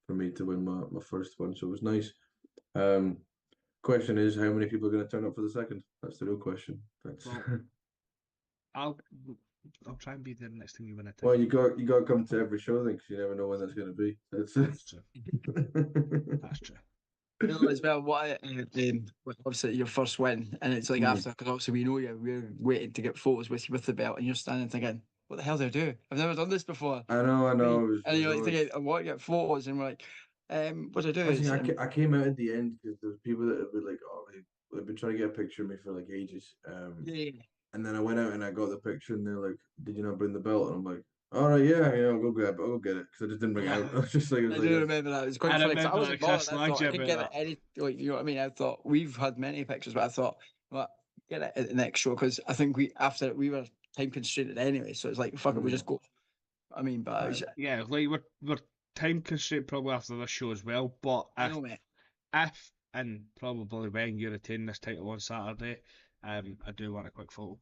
Speaker 3: me to win my first one. So it was nice. Question is, how many people are going to turn up for the second? That's the real question.
Speaker 1: Well, I'll try and be there next time you win a title.
Speaker 3: Well, you got to come to every show then, because you never know when that's going to be.
Speaker 1: That's true. That's true.
Speaker 2: As well, obviously your first win, and it's like after, because obviously we know you, we're waiting to get photos with you with the belt, and you're standing thinking, what the hell do I do? I've never done this before.
Speaker 3: I know.
Speaker 2: And you're like thinking, I want to get photos, and we're like, what do I do?
Speaker 3: Actually, I came out at the end because there's people that have been like, oh, they've been trying to get a picture of me for like ages.
Speaker 2: Yeah.
Speaker 3: And then I went out and I got the picture, and they're like, "Did you not bring the belt?" And I'm like, All right, yeah, I'll go grab it. I'll go get it because I just didn't bring it out. I was just like, it was
Speaker 2: I
Speaker 3: like,
Speaker 2: do remember that. It was quite
Speaker 1: I
Speaker 2: funny because I
Speaker 1: remember
Speaker 2: wasn't
Speaker 1: that Chris
Speaker 2: bothered. I
Speaker 1: snagged
Speaker 2: thought
Speaker 1: you
Speaker 2: I didn't
Speaker 1: about
Speaker 2: give it
Speaker 1: that.
Speaker 2: any, like, you know what I mean? I thought we've had many pictures, but I thought, well, get it at the next show because I think after we were time constrained anyway, so it's like, fuck it, we just go. I mean, but it was,
Speaker 1: Yeah, like we're time constrained probably after this show as well. But
Speaker 2: I know, mate.
Speaker 1: if and probably when you retain this title on Saturday, I do want a quick photo.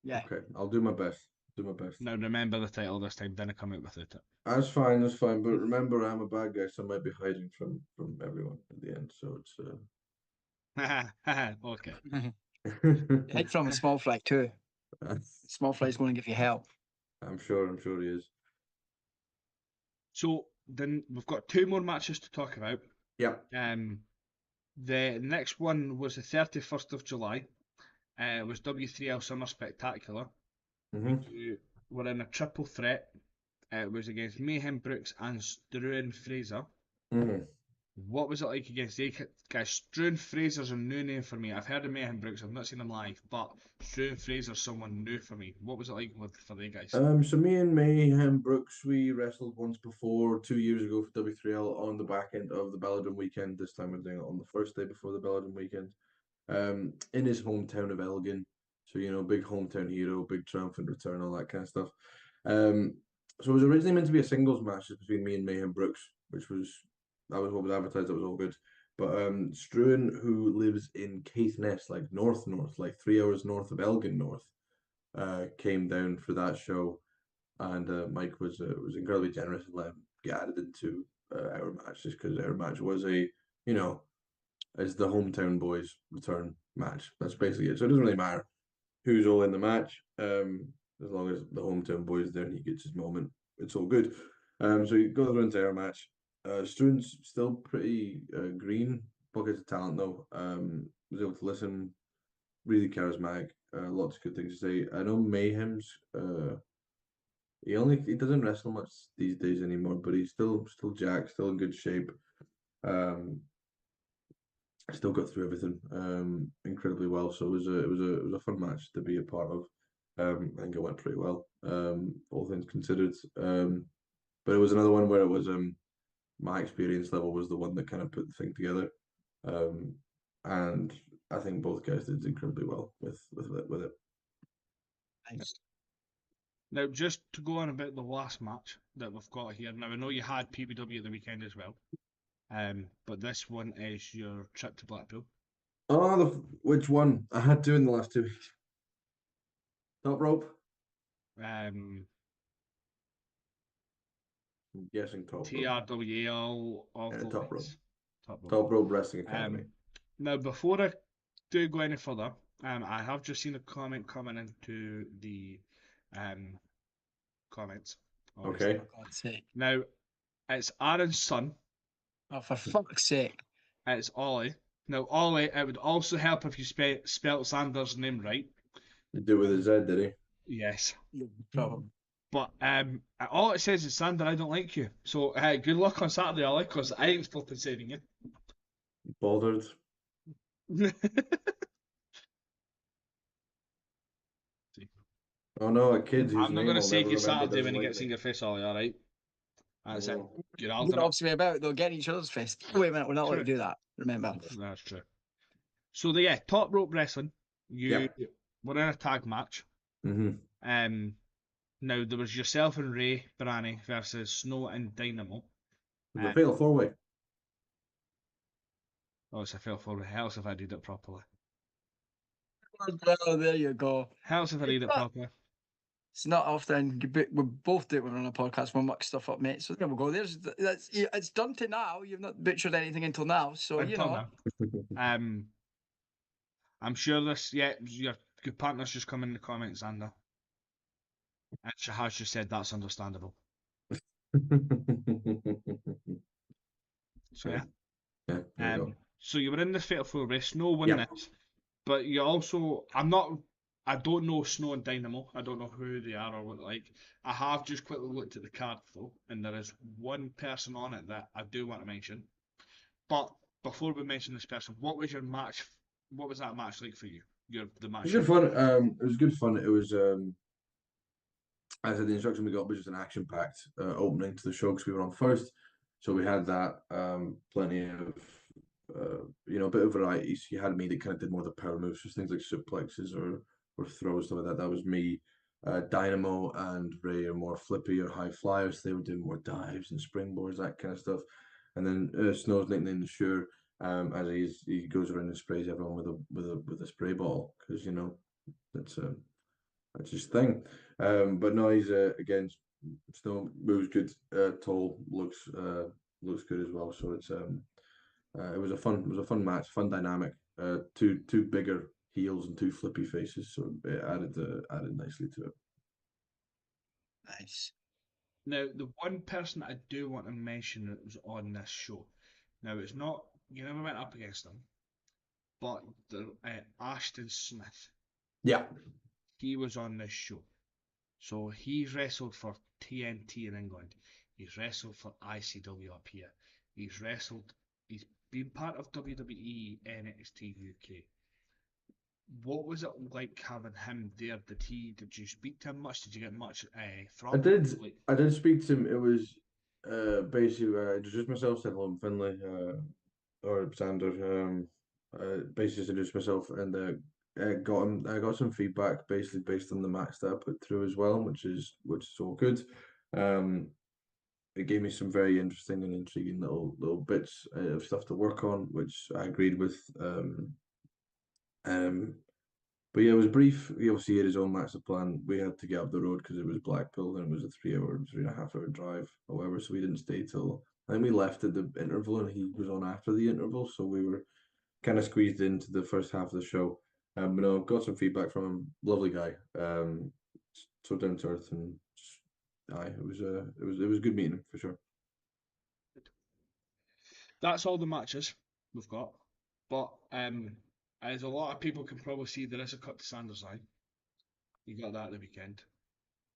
Speaker 2: Yeah.
Speaker 3: okay, I'll do my best. Do my best.
Speaker 1: Now remember the title this time. Didn't come out without it.
Speaker 3: That's fine. That's fine. But remember, I'm a bad guy, so I might be hiding from everyone at the end. So it's
Speaker 1: Okay.
Speaker 2: Hide from a small fry too. Small fry's going to give you hell.
Speaker 3: I'm sure. I'm sure he is.
Speaker 1: So then we've got two more matches to talk about.
Speaker 3: Yeah.
Speaker 1: The next one was the 31st of July. It was W3L Summer Spectacular.
Speaker 3: hmm
Speaker 1: You were in a triple threat. It was against Mayhem Brooks and Struan Fraser.
Speaker 3: hmm
Speaker 1: What was it like against the guys? Struan Fraser's a new name for me. I've heard of Mayhem Brooks. I've not seen him live, but Struan Fraser's someone new for me. What was it like for the guys?
Speaker 3: So me and Mayhem Brooks, we wrestled once before 2 years ago for W3L on the back end of the Belladon weekend. This time we're doing it on the first day before the Belladon weekend. In his hometown of Elgin. So, big hometown hero, big triumphant return, all that kind of stuff. So it was originally meant to be a singles match between me and Mayhem Brooks, that was what was advertised, that was all good. But Struan, who lives in Caithness, like north, like 3 hours north of Elgin North, came down for that show, and Mike was incredibly generous and let him get added into our match just because our match was it's the hometown boys return match. That's basically it. So it doesn't really matter who's all in the match, as long as the hometown boys there and he gets his moment. It's all good. So he goes into our match. Struan's still pretty green, buckets of talent though. Was able to listen, really charismatic. Lots of good things to say. I know Mayhem's. He doesn't wrestle much these days anymore, but he's still jacked, still in good shape. Um, Still got through everything incredibly well. So it was a fun match to be a part of. I think it went pretty well, all things considered. But it was another one where it was my experience level was the one that kind of put the thing together. And I think both guys did incredibly well with it.
Speaker 2: Nice.
Speaker 1: Now, just to go on about the last match that we've got here. Now, I know you had PBW at the weekend as well, but this one is your trip to Blackpool.
Speaker 3: Oh, which one? I had two in the last 2 weeks. Top rope.
Speaker 1: Um,
Speaker 3: I'm guessing top rope.
Speaker 1: TRWL, all
Speaker 3: Yeah,
Speaker 1: those.
Speaker 3: top rope.
Speaker 1: Top rope.
Speaker 3: Top Rope Wrestling Academy.
Speaker 1: Now, before I do go any further, I have just seen a comment coming into the comments. obviously.
Speaker 3: Okay.
Speaker 2: For God's sake.
Speaker 1: Now, it's Aaron's son.
Speaker 2: Oh, for fuck's sake.
Speaker 1: It's Ollie. Now, Ollie, it would also help if you spelt Xander's name right.
Speaker 3: You do it with a Z, did he?
Speaker 1: Yes.
Speaker 2: No problem.
Speaker 1: But all it says is, Xander, I don't like you. So good luck on Saturday, Ollie, because I ain't flipping saving you.
Speaker 3: Bothered. Oh no, a kid's whose
Speaker 1: I'm not
Speaker 3: name
Speaker 1: going to
Speaker 3: I'll
Speaker 1: save
Speaker 3: never
Speaker 1: you
Speaker 3: remember
Speaker 1: Saturday when
Speaker 3: doesn't
Speaker 1: he
Speaker 3: like
Speaker 1: gets
Speaker 3: me.
Speaker 1: in your face, Ollie, alright? That's it.
Speaker 3: Oh.
Speaker 1: Good
Speaker 2: You're
Speaker 1: argument.
Speaker 2: obviously about they'll get each other's fist. Wait a minute, we're not allowed to do that. Remember.
Speaker 1: That's true. So, top rope wrestling. You were in a tag match.
Speaker 3: Mm-hmm.
Speaker 1: Now, there was yourself and Ray Brani versus Snow and Dynamo.
Speaker 3: The fatal four-way.
Speaker 1: Oh, it's a fail for else if I did it properly.
Speaker 2: Oh, there you go.
Speaker 1: Else if I read it properly.
Speaker 2: It's not often we both do it when we're on a podcast. We'll muck stuff up, mate. So there we go. It's done to now. You've not butchered anything until now. So
Speaker 1: Until now. I'm sure your partner's just come in the comments, Xander. And she has just said that's understandable. So
Speaker 3: yeah. Yeah, there you go.
Speaker 1: So you were in the Fatal 4-Way, Snow won this, but you also, I don't know Snow and Dynamo, I don't know who they are or what they're like. I have just quickly looked at the card though, and there is one person on it that I do want to mention. But before we mention this person, what was that match like for you? The match.
Speaker 3: It was good fun. It was good fun. It was as I said, the instruction we got was just an action-packed opening to the show because we were on first. So we had that, plenty of, a bit of variety. So you had me that kind of did more of the power moves, just things like suplexes or throws, stuff like that. That was me. Dynamo and Ray are more flippy or high flyers. They were doing more dives and springboards, that kind of stuff. And then Snow's nicknamed the Sure, as he goes around and sprays everyone with a spray ball because that's his thing. But no, he's again, Snow moves good, tall, looks good as well. So it was a fun match, fun dynamic. Two bigger heels and two flippy faces, so it added nicely to it.
Speaker 2: Nice.
Speaker 1: Now, the one person I do want to mention that was on this show. Now, it's not, you never went up against them, but Ashton Smith,
Speaker 3: Yeah.
Speaker 1: he was on this show. So he's wrestled for TNT in England. He's wrestled for ICW up here. He's been part of WWE NXT UK. What was it like having him there? Did you speak to him much? Did you get much from
Speaker 3: I
Speaker 1: him?
Speaker 3: did.
Speaker 1: Like,
Speaker 3: I did speak to him. It was basically I introduced myself, said hello, I'm Finlay, or Xander. Basically just introduced myself and I got some feedback basically based on the match that I put through as well, which is all good. It gave me some very interesting and intriguing little bits of stuff to work on, which I agreed with. But yeah, it was brief. He obviously had his own master plan. We had to get up the road because it was Blackpool and it was a 3.5 hour drive, however, so we didn't stay till I think we left at the interval and he was on after the interval, so we were kind of squeezed into the first half of the show. But no, got some feedback from him. Lovely guy. So down to earth and it was a good meeting for sure.
Speaker 1: that's all the matches we've got. But as a lot of people can probably see, there is a cut to Sanders' eye. You got that the weekend.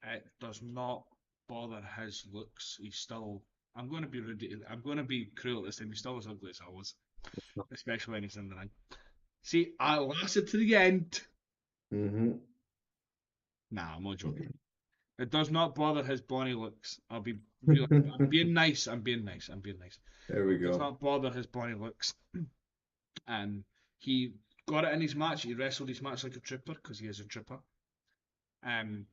Speaker 1: It does not bother his looks. He's still. I'm going to be ridiculous. I'm going to be cruel this time. He's still as ugly as I was, especially when he's in the ring. See, I lasted to the end.
Speaker 3: Mm-hmm.
Speaker 1: Nah, I'm not joking. It does not bother his bonny looks. I'll be real. I'm being nice. I'm being nice. I'm being nice.
Speaker 3: There we
Speaker 1: It does
Speaker 3: go.
Speaker 1: not bother his bonny looks. He got it in his match. He wrestled his match like a trooper because he is a trooper. Aaron,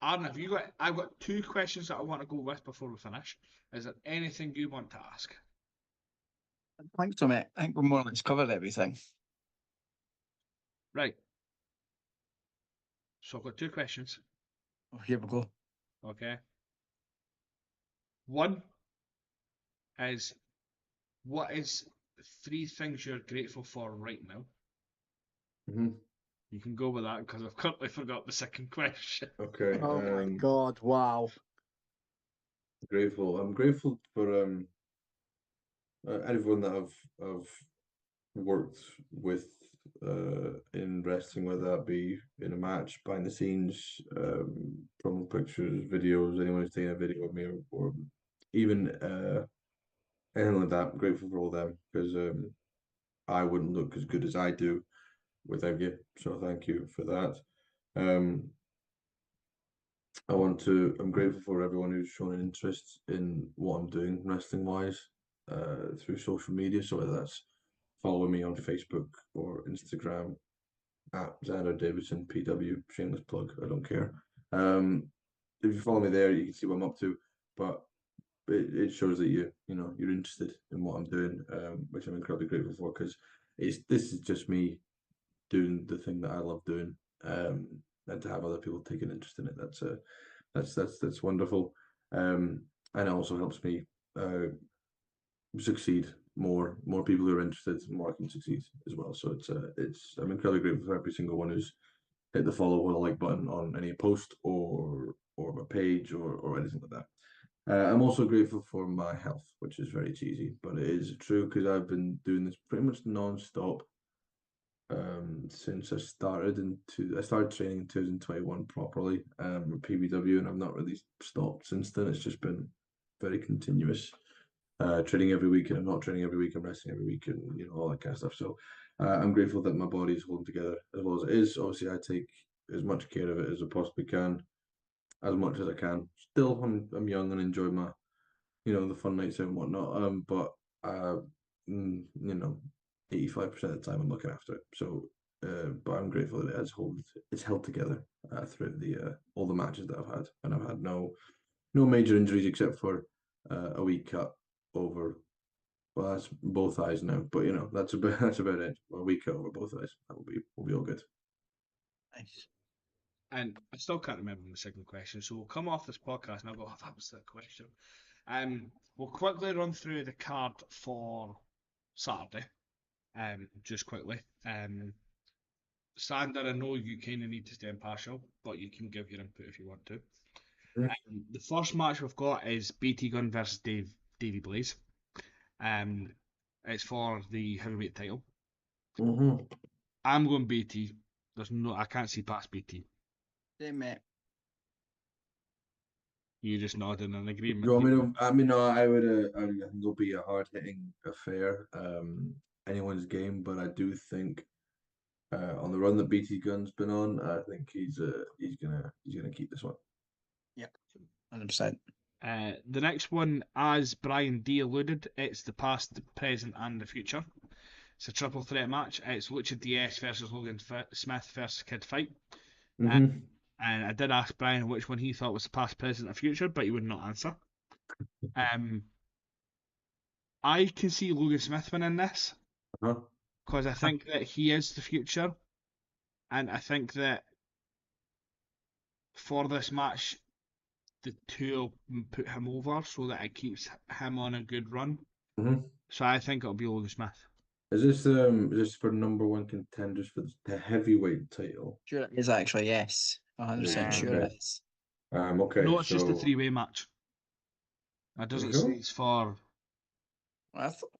Speaker 1: have you got? I've got two questions that I want to go with before we finish. Is there anything you want to ask?
Speaker 2: I think so, mate. I think we're more or less covered everything.
Speaker 1: Right. So I've got two questions.
Speaker 2: Oh, here we go.
Speaker 1: Okay. One is, what is three things you're grateful for right now?
Speaker 3: Mm-hmm.
Speaker 1: You can go with that because I've currently forgot the second question.
Speaker 3: Okay.
Speaker 2: Oh my God! Wow.
Speaker 3: Grateful. I'm grateful for everyone that I've worked with in wrestling, whether that be in a match, behind the scenes, promo pictures, videos, anyone who's taken a video of me, or even anything like that. I'm grateful for all them because I wouldn't look as good as I do without you. So thank you for that. I'm grateful for everyone who's shown an interest in what I'm doing wrestling wise through social media. So whether that's following me on Facebook or Instagram at Xander Davidson PW, shameless plug, I don't care. If you follow me there, you can see what I'm up to. But it shows that you're interested in what I'm doing, which I'm incredibly grateful for because this is just me doing the thing that I love doing, and to have other people take an interest in it, that's wonderful, and it also helps me succeed. More people who are interested, the more I can succeed as well. So I'm incredibly grateful for every single one who's hit the follow or the like button on any post or a page or anything like that. I'm also grateful for my health, which is very cheesy, but it is true because I've been doing this pretty much non-stop since I started training in 2021 properly with PBW, and I've not really stopped since then. It's just been very continuous. Training every week, and I'm not training every week. I'm resting every week, and all that kind of stuff. So I'm grateful that my body is holding together as well as it is. Obviously, I take as much care of it as I possibly can. as much as I can. Still, I'm young and enjoy my, the fun nights out and whatnot. But 85% of the time I'm looking after it. So, but I'm grateful that it's held together throughout the all the matches that I've had, and I've had no major injuries except for a weak cut over. Well, that's both eyes now, but that's about it. A weak cut over both eyes. We'll be all good.
Speaker 2: Nice.
Speaker 1: And I still can't remember the second question, so we'll come off this podcast and I'll go, oh, that was the question. We'll quickly run through the card for Saturday. Just quickly. Sander, I know you kind of need to stay impartial, but you can give your input if you want to. The first match we've got is BT Gunn versus Davey Blaze. It's for the heavyweight title.
Speaker 3: Mm-hmm.
Speaker 1: I'm going BT. I can't see past BT.
Speaker 2: Same, mate.
Speaker 1: You just nodding in agreement.
Speaker 3: Do you want me to? I mean, no, I think it'll be a hard-hitting affair, anyone's game. But I do think, on the run that BT Gunn's been on, I think he's gonna keep this one.
Speaker 2: Yep, 100%.
Speaker 1: The next one, as Brian D alluded, it's the past, the present, and the future. It's a triple threat match. It's Lucha DS versus Logan Smith versus Kid Fight.
Speaker 3: Mm-hmm.
Speaker 1: And I did ask Brian which one he thought was the past, present, or future, but he would not answer. I can see Logan Smith winning this because I think that he is the future, and I think that for this match, the two will put him over so that it keeps him on a good run.
Speaker 3: Mm-hmm.
Speaker 1: So I think it'll be Logan Smith.
Speaker 3: Is this for number one contenders for the heavyweight title?
Speaker 2: Sure it is, actually, yes. 100% sure
Speaker 3: Okay.
Speaker 2: it is.
Speaker 3: Okay.
Speaker 1: No, it's
Speaker 3: so
Speaker 1: just a three-way match. It doesn't say it's for.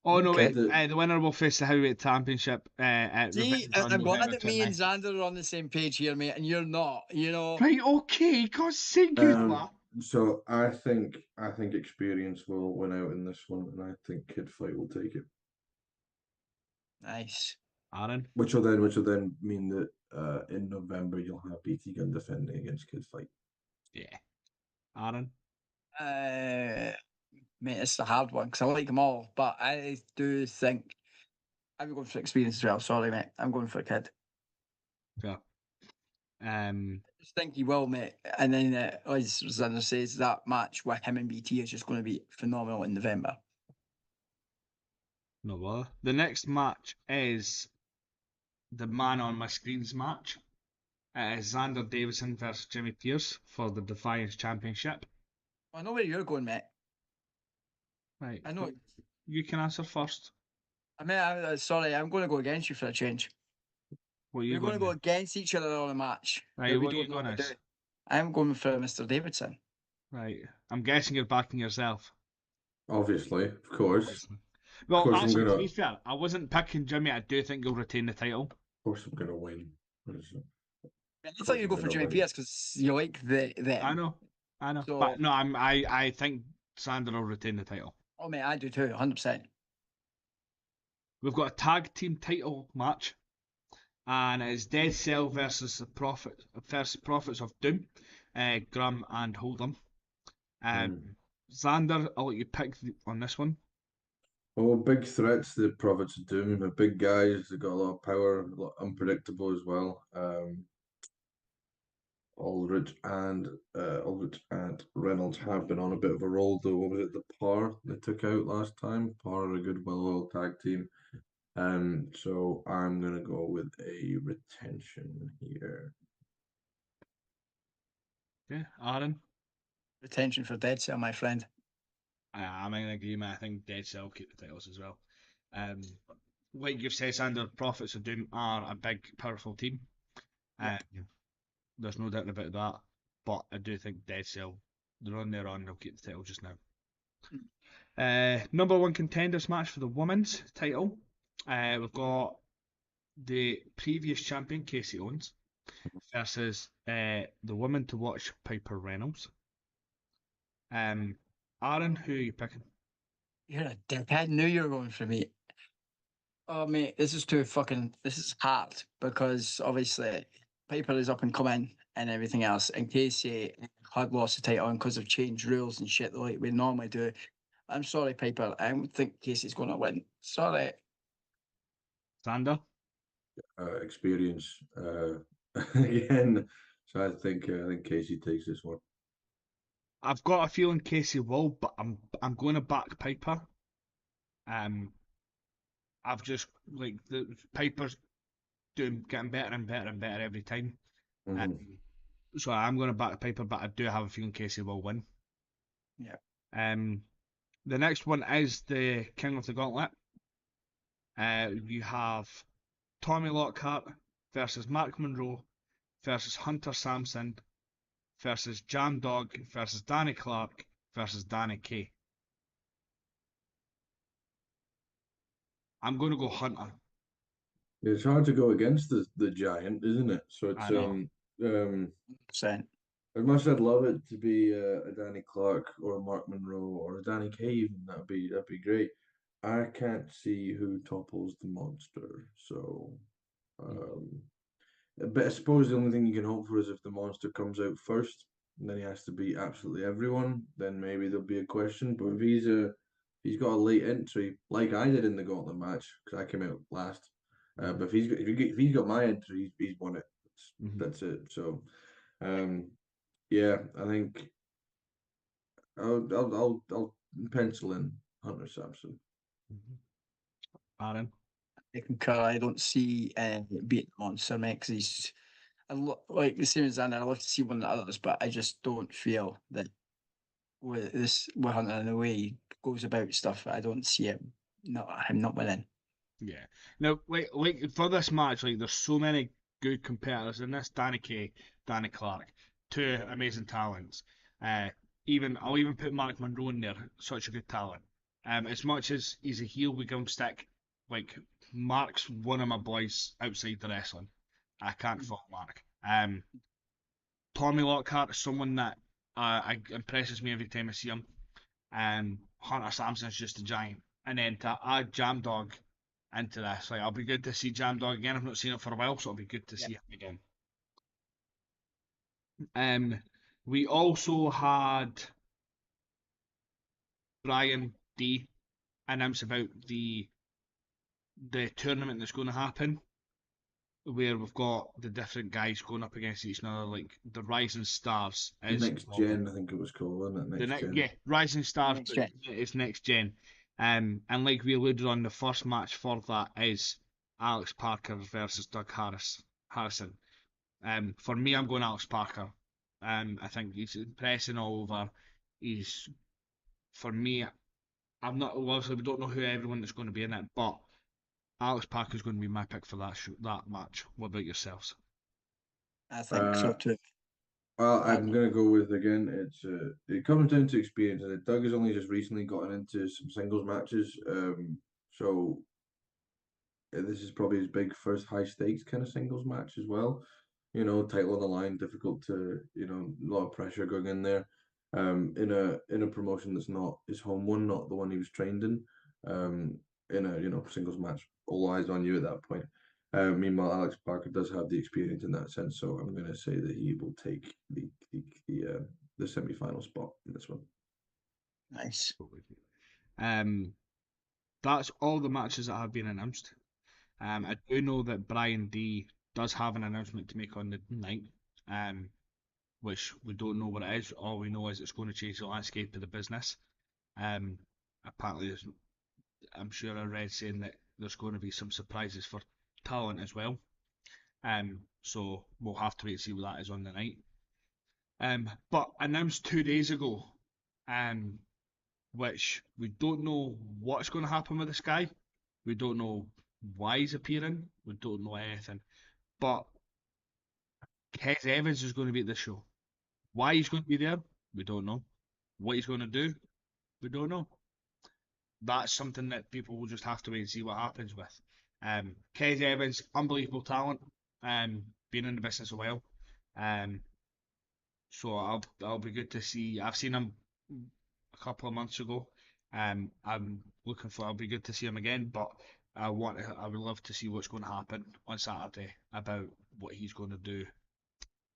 Speaker 1: Oh no!
Speaker 2: Okay.
Speaker 1: The winner will face the heavyweight championship.
Speaker 2: See,
Speaker 1: Revenge on
Speaker 2: I'm glad
Speaker 1: November
Speaker 2: that me and
Speaker 1: 29th.
Speaker 2: Xander are on the same page here, mate, and you're not,
Speaker 1: Right, okay, God's sake, good lad.
Speaker 3: So I think experience will win out in this one, and I think Kid Fight will take it.
Speaker 2: Nice.
Speaker 1: Aaron?
Speaker 3: Which will then mean that in November you'll have BT Gun defending against Kid Fight.
Speaker 1: Yeah. Aaron?
Speaker 2: Mate, it's a hard one because I like them all, but I do think I'm going for experience as well. Sorry, mate. I'm going for a Kid.
Speaker 1: Yeah.
Speaker 2: I just think he will, mate. And then, as Xander says, that match with him and BT is just going to be phenomenal in November.
Speaker 1: No bother. The next match is the man on my screen's match. It is Xander Davidson versus Jimmy Pierce for the Defiance Championship.
Speaker 2: I know where you're going, mate.
Speaker 1: Right.
Speaker 2: I know.
Speaker 1: You can answer first.
Speaker 2: I mean, sorry, I'm going to go against you for a change.
Speaker 1: What are you
Speaker 2: We're going to go
Speaker 1: with?
Speaker 2: against each other on a match.
Speaker 1: Right,
Speaker 2: that we
Speaker 1: what are you
Speaker 2: don't normally
Speaker 1: going as?
Speaker 2: do. I'm going for Mr. Davidson.
Speaker 1: Right. I'm guessing you're backing yourself.
Speaker 3: Obviously, of course.
Speaker 1: Well,
Speaker 3: Of course
Speaker 1: actually,
Speaker 3: I'm
Speaker 1: to
Speaker 3: gonna.
Speaker 1: be fair, I wasn't picking Jimmy. I do think he'll retain the title.
Speaker 3: Of course I'm gonna win.
Speaker 2: I thought you'd go for Jimmy Pierce because you like them.
Speaker 1: I know.
Speaker 2: So,
Speaker 1: But no, I think Xander will retain the title.
Speaker 2: oh mate, I do too, 100%.
Speaker 1: We've got a tag team title match, and it's Dead Cell versus the Prophets of Doom, Graham and Hold'em. Xander, I'll let you pick on this one.
Speaker 3: Oh, big threats to the Prophets of Doom. They're big guys. They've got a lot of power, a lot unpredictable as well. Aldrich and Reynolds have been on a bit of a roll though. What was it? The Par they took out last time. Par are a good, well-oiled tag team. So I'm gonna go with a retention here.
Speaker 1: Yeah, Aaron.
Speaker 2: Retention for Dead Cell, my friend.
Speaker 1: I'm in agreement. I think Dead Cell will keep the titles as well. Like you've said, Xander, Prophets of Doom are a big, powerful team. There's no doubt about that. But I do think Dead Cell, they're on their own, they'll keep the title just now. Number one contenders match for the women's title. We've got the previous champion, Casey Owens, versus the woman to watch, Piper Reynolds. Aaron, who are you picking?
Speaker 2: You're a dick. I knew you were going for me. Oh, mate, this is hard because obviously Piper is up and coming and everything else. In case he had lost the title because of changed rules and shit like we normally do. I'm sorry, Piper. I don't think Casey's going to win. Sorry.
Speaker 1: Xander?
Speaker 3: Experience again. So I think Casey takes this one.
Speaker 1: I've got a feeling Casey will, but I'm going to back Piper. I've just like the Piper's getting better and better and better every time.
Speaker 3: Mhm.
Speaker 1: So I'm going to back Piper, but I do have a feeling Casey will win.
Speaker 2: Yeah.
Speaker 1: The next one is the King of the Gauntlet. You have Tommy Lockhart versus Mark Monroe versus Hunter Sampson versus Jam Dog versus Danny Clark versus Danny Kaye. I'm going to go Hunter.
Speaker 3: It's hard to go against the giant, isn't it? So it's
Speaker 1: I know.
Speaker 3: um
Speaker 2: Percent.
Speaker 3: as much as I'd love it to be a Danny Clark or a Mark Monroe or a Danny Kaye, even that'd be great. I can't see who topples the monster, so um, but I suppose the only thing you can hope for is if the monster comes out first, and then he has to beat absolutely everyone, then maybe there'll be a question. But if he's got a late entry, like I did in the Gauntlet match, because I came out last. But if he's got my entry, he's won it.
Speaker 1: Mhm.
Speaker 3: That's it. So, um, yeah, I think I'll pencil in Hunter Sampson.
Speaker 1: Aaron.
Speaker 2: I concur. I don't see beating the monster, mate, because he's like the same as Xander. I love to see one of the others, but I just don't feel that with Hunter and the way he goes about stuff, I don't see him not winning.
Speaker 1: Yeah. Now, like for this match, like there's so many good competitors in this. Danny Kaye, Danny Clark, two amazing talents. Uh, I'll even put Mark Monroe in there. Such a good talent. As much as he's a heel, we give him stick. Like Mark's one of my boys outside the wrestling. I can't fault Mark. Tommy Lockhart is someone that impresses me every time I see him. Hunter Sampson's just a giant. And then to add Jam Dog into this, like I'll be good to see Jam Dog again. I've not seen it for a while, so it'll be good to
Speaker 2: Yeah.
Speaker 1: see him again. We also had Brian D announce about the tournament that's going to happen, where we've got the different guys going up against each other, like the Rising Stars is
Speaker 3: Next
Speaker 1: called it.
Speaker 3: gen, I think it was called, wasn't it?
Speaker 1: The
Speaker 3: Next
Speaker 1: next,
Speaker 3: gen.
Speaker 1: yeah, Rising Stars,
Speaker 2: Next
Speaker 1: but
Speaker 2: gen.
Speaker 1: it's next gen. And like we alluded on, the first match for that is Alex Parker versus Doug Harrison. For me, I'm going Alex Parker. I think he's impressing all over. He's for me. I'm not obviously we don't know who everyone that's going to be in it, but Alex Parker is going to be my pick for that match. What about yourselves?
Speaker 2: I think
Speaker 3: Uh,
Speaker 2: so too.
Speaker 3: well,
Speaker 2: Uh,
Speaker 3: I'm gonna go with again. It comes down to experience, and Doug has only just recently gotten into some singles matches. So this is probably his big first high stakes kind of singles match as well. You know, title on the line, difficult to, a lot of pressure going in there. In a promotion that's not his home one, not the one he was trained in. Um, in a singles match, all eyes on you at that point. Meanwhile, Alex Parker does have the experience in that sense, so I'm going to say that he will take the semi-final spot in this one.
Speaker 2: nice.
Speaker 1: Um, that's all the matches that have been announced. I do know that Brian D does have an announcement to make on the night, which we don't know what it is. All we know is it's going to change the landscape of the business. Apparently, I'm sure I read saying that there's going to be some surprises for talent as well. So we'll have to wait and see what that is on the night. But announced 2 days ago, um, which we don't know what's going to happen with this guy. We don't know why he's appearing. We don't know anything. But Kes Evans is going to be at the show. Why he's going to be there, we don't know. What he's going to do, we don't know. That's something that people will just have to wait and see what happens with. Kes Evans, unbelievable talent. Been in the business a while. Um, so I'll be good to see. I've seen him a couple of months ago. I'll be good to see him again, but I would love to see what's going to happen on Saturday about what he's going to do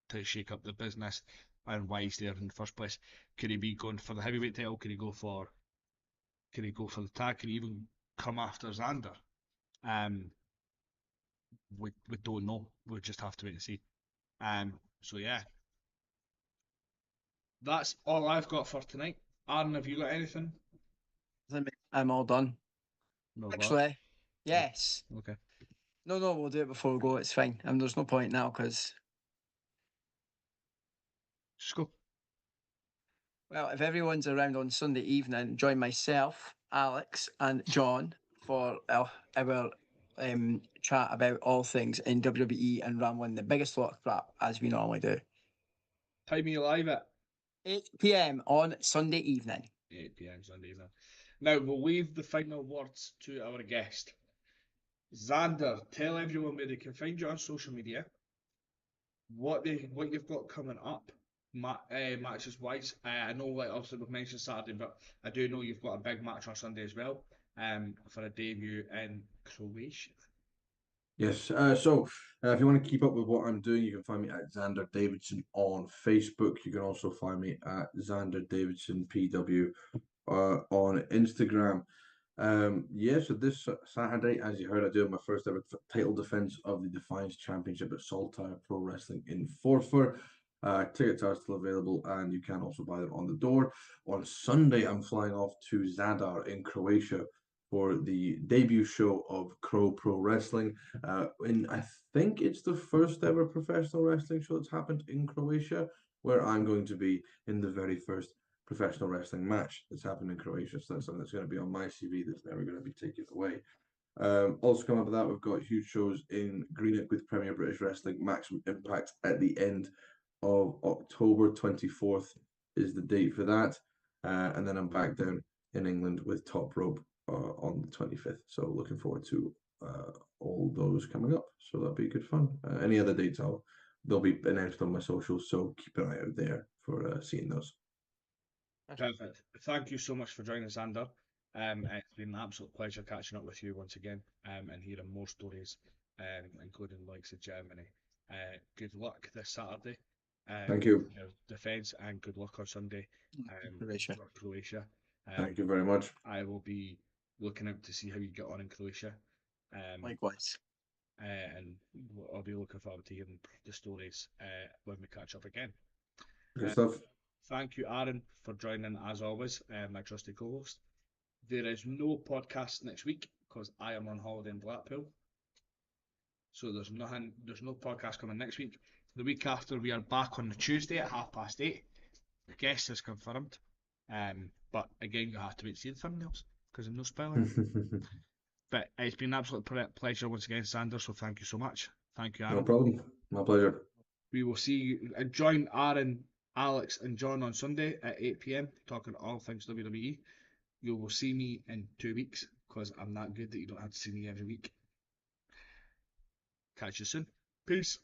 Speaker 1: to shake up the business and why he's there in the first place. Could he be going for the heavyweight title? Could he go for the tag? Could he even come after Xander? We don't know. We'll just have to wait and see. So yeah, that's all I've got for tonight. Aaron, have you got anything?
Speaker 2: I'm all done.
Speaker 1: No,
Speaker 2: Actually, yes.
Speaker 1: Okay.
Speaker 2: No, we'll do it before we go. It's fine. There's no point now because,
Speaker 1: Just go.
Speaker 2: well, if everyone's around on Sunday evening, join myself, Alex, and John for our chat about all things in WWE and rambling the biggest lot of crap as we normally do.
Speaker 1: Time are you live at?
Speaker 2: 8 p.m. on Sunday evening.
Speaker 1: 8 p.m. Sunday evening. Now we'll leave the final words to our guest. Xander, tell everyone where they can find you on social media, what you've got coming up, matches wise. I know, like obviously we've mentioned Saturday, but I do know you've got a big match on Sunday as well, for a debut in Croatia.
Speaker 3: Yes. So if you want to keep up with what I'm doing, you can find me at Xander Davidson on Facebook. You can also find me at Xander Davidson PW on Instagram. So this Saturday, as you heard, I do my first ever title defense of the Defiance Championship at Saltire Pro Wrestling in Forfar. Tickets are still available, and you can also buy them on the door. On Sunday, I'm flying off to Zadar in Croatia for the debut show of Crow Pro Wrestling. And I think it's the first ever professional wrestling show that's happened in Croatia, where I'm going to be in the very first professional wrestling match that's happened in Croatia. So that's something that's going to be on my CV that's never going to be taken away. Also coming up with that, we've got huge shows in Greenock with Premier British Wrestling Maximum Impact at the end of October. 24th is the date for that. And then I'm back down in England with Top Rope on the 25th. So looking forward to all those coming up. So that'll be good fun. Any other dates, they'll be announced on my socials. So keep an eye out there for seeing those.
Speaker 1: Perfect. Thank you so much for joining us, Xander. It's been an absolute pleasure catching up with you once again, and hearing more stories, including the likes of Germany. Good luck this Saturday.
Speaker 3: Thank you.
Speaker 1: Your defence, and good luck on Sunday.
Speaker 2: Croatia.
Speaker 1: For Croatia.
Speaker 3: Thank you very much.
Speaker 1: I will be looking out to see how you get on in Croatia.
Speaker 2: Likewise.
Speaker 1: And I'll be looking forward to hearing the stories when we catch up again.
Speaker 3: Good stuff.
Speaker 1: Thank you, Aaron, for joining as always, my trusty co-host. There is no podcast next week because I am on holiday in Blackpool. So there's no podcast coming next week. The week after, we are back on the Tuesday at 8:30. The guest is confirmed. But again, you have to wait to see the thumbnails because there's no spoiling. But it's been an absolute pleasure once again, Xander. So thank you so much. Thank you, Aaron.
Speaker 3: No problem. My pleasure.
Speaker 1: We will see you. Join Aaron, Alex, and John on Sunday at 8 p.m. talking all things WWE. You will see me in 2 weeks because I'm that good that you don't have to see me every week. Catch you soon. Peace.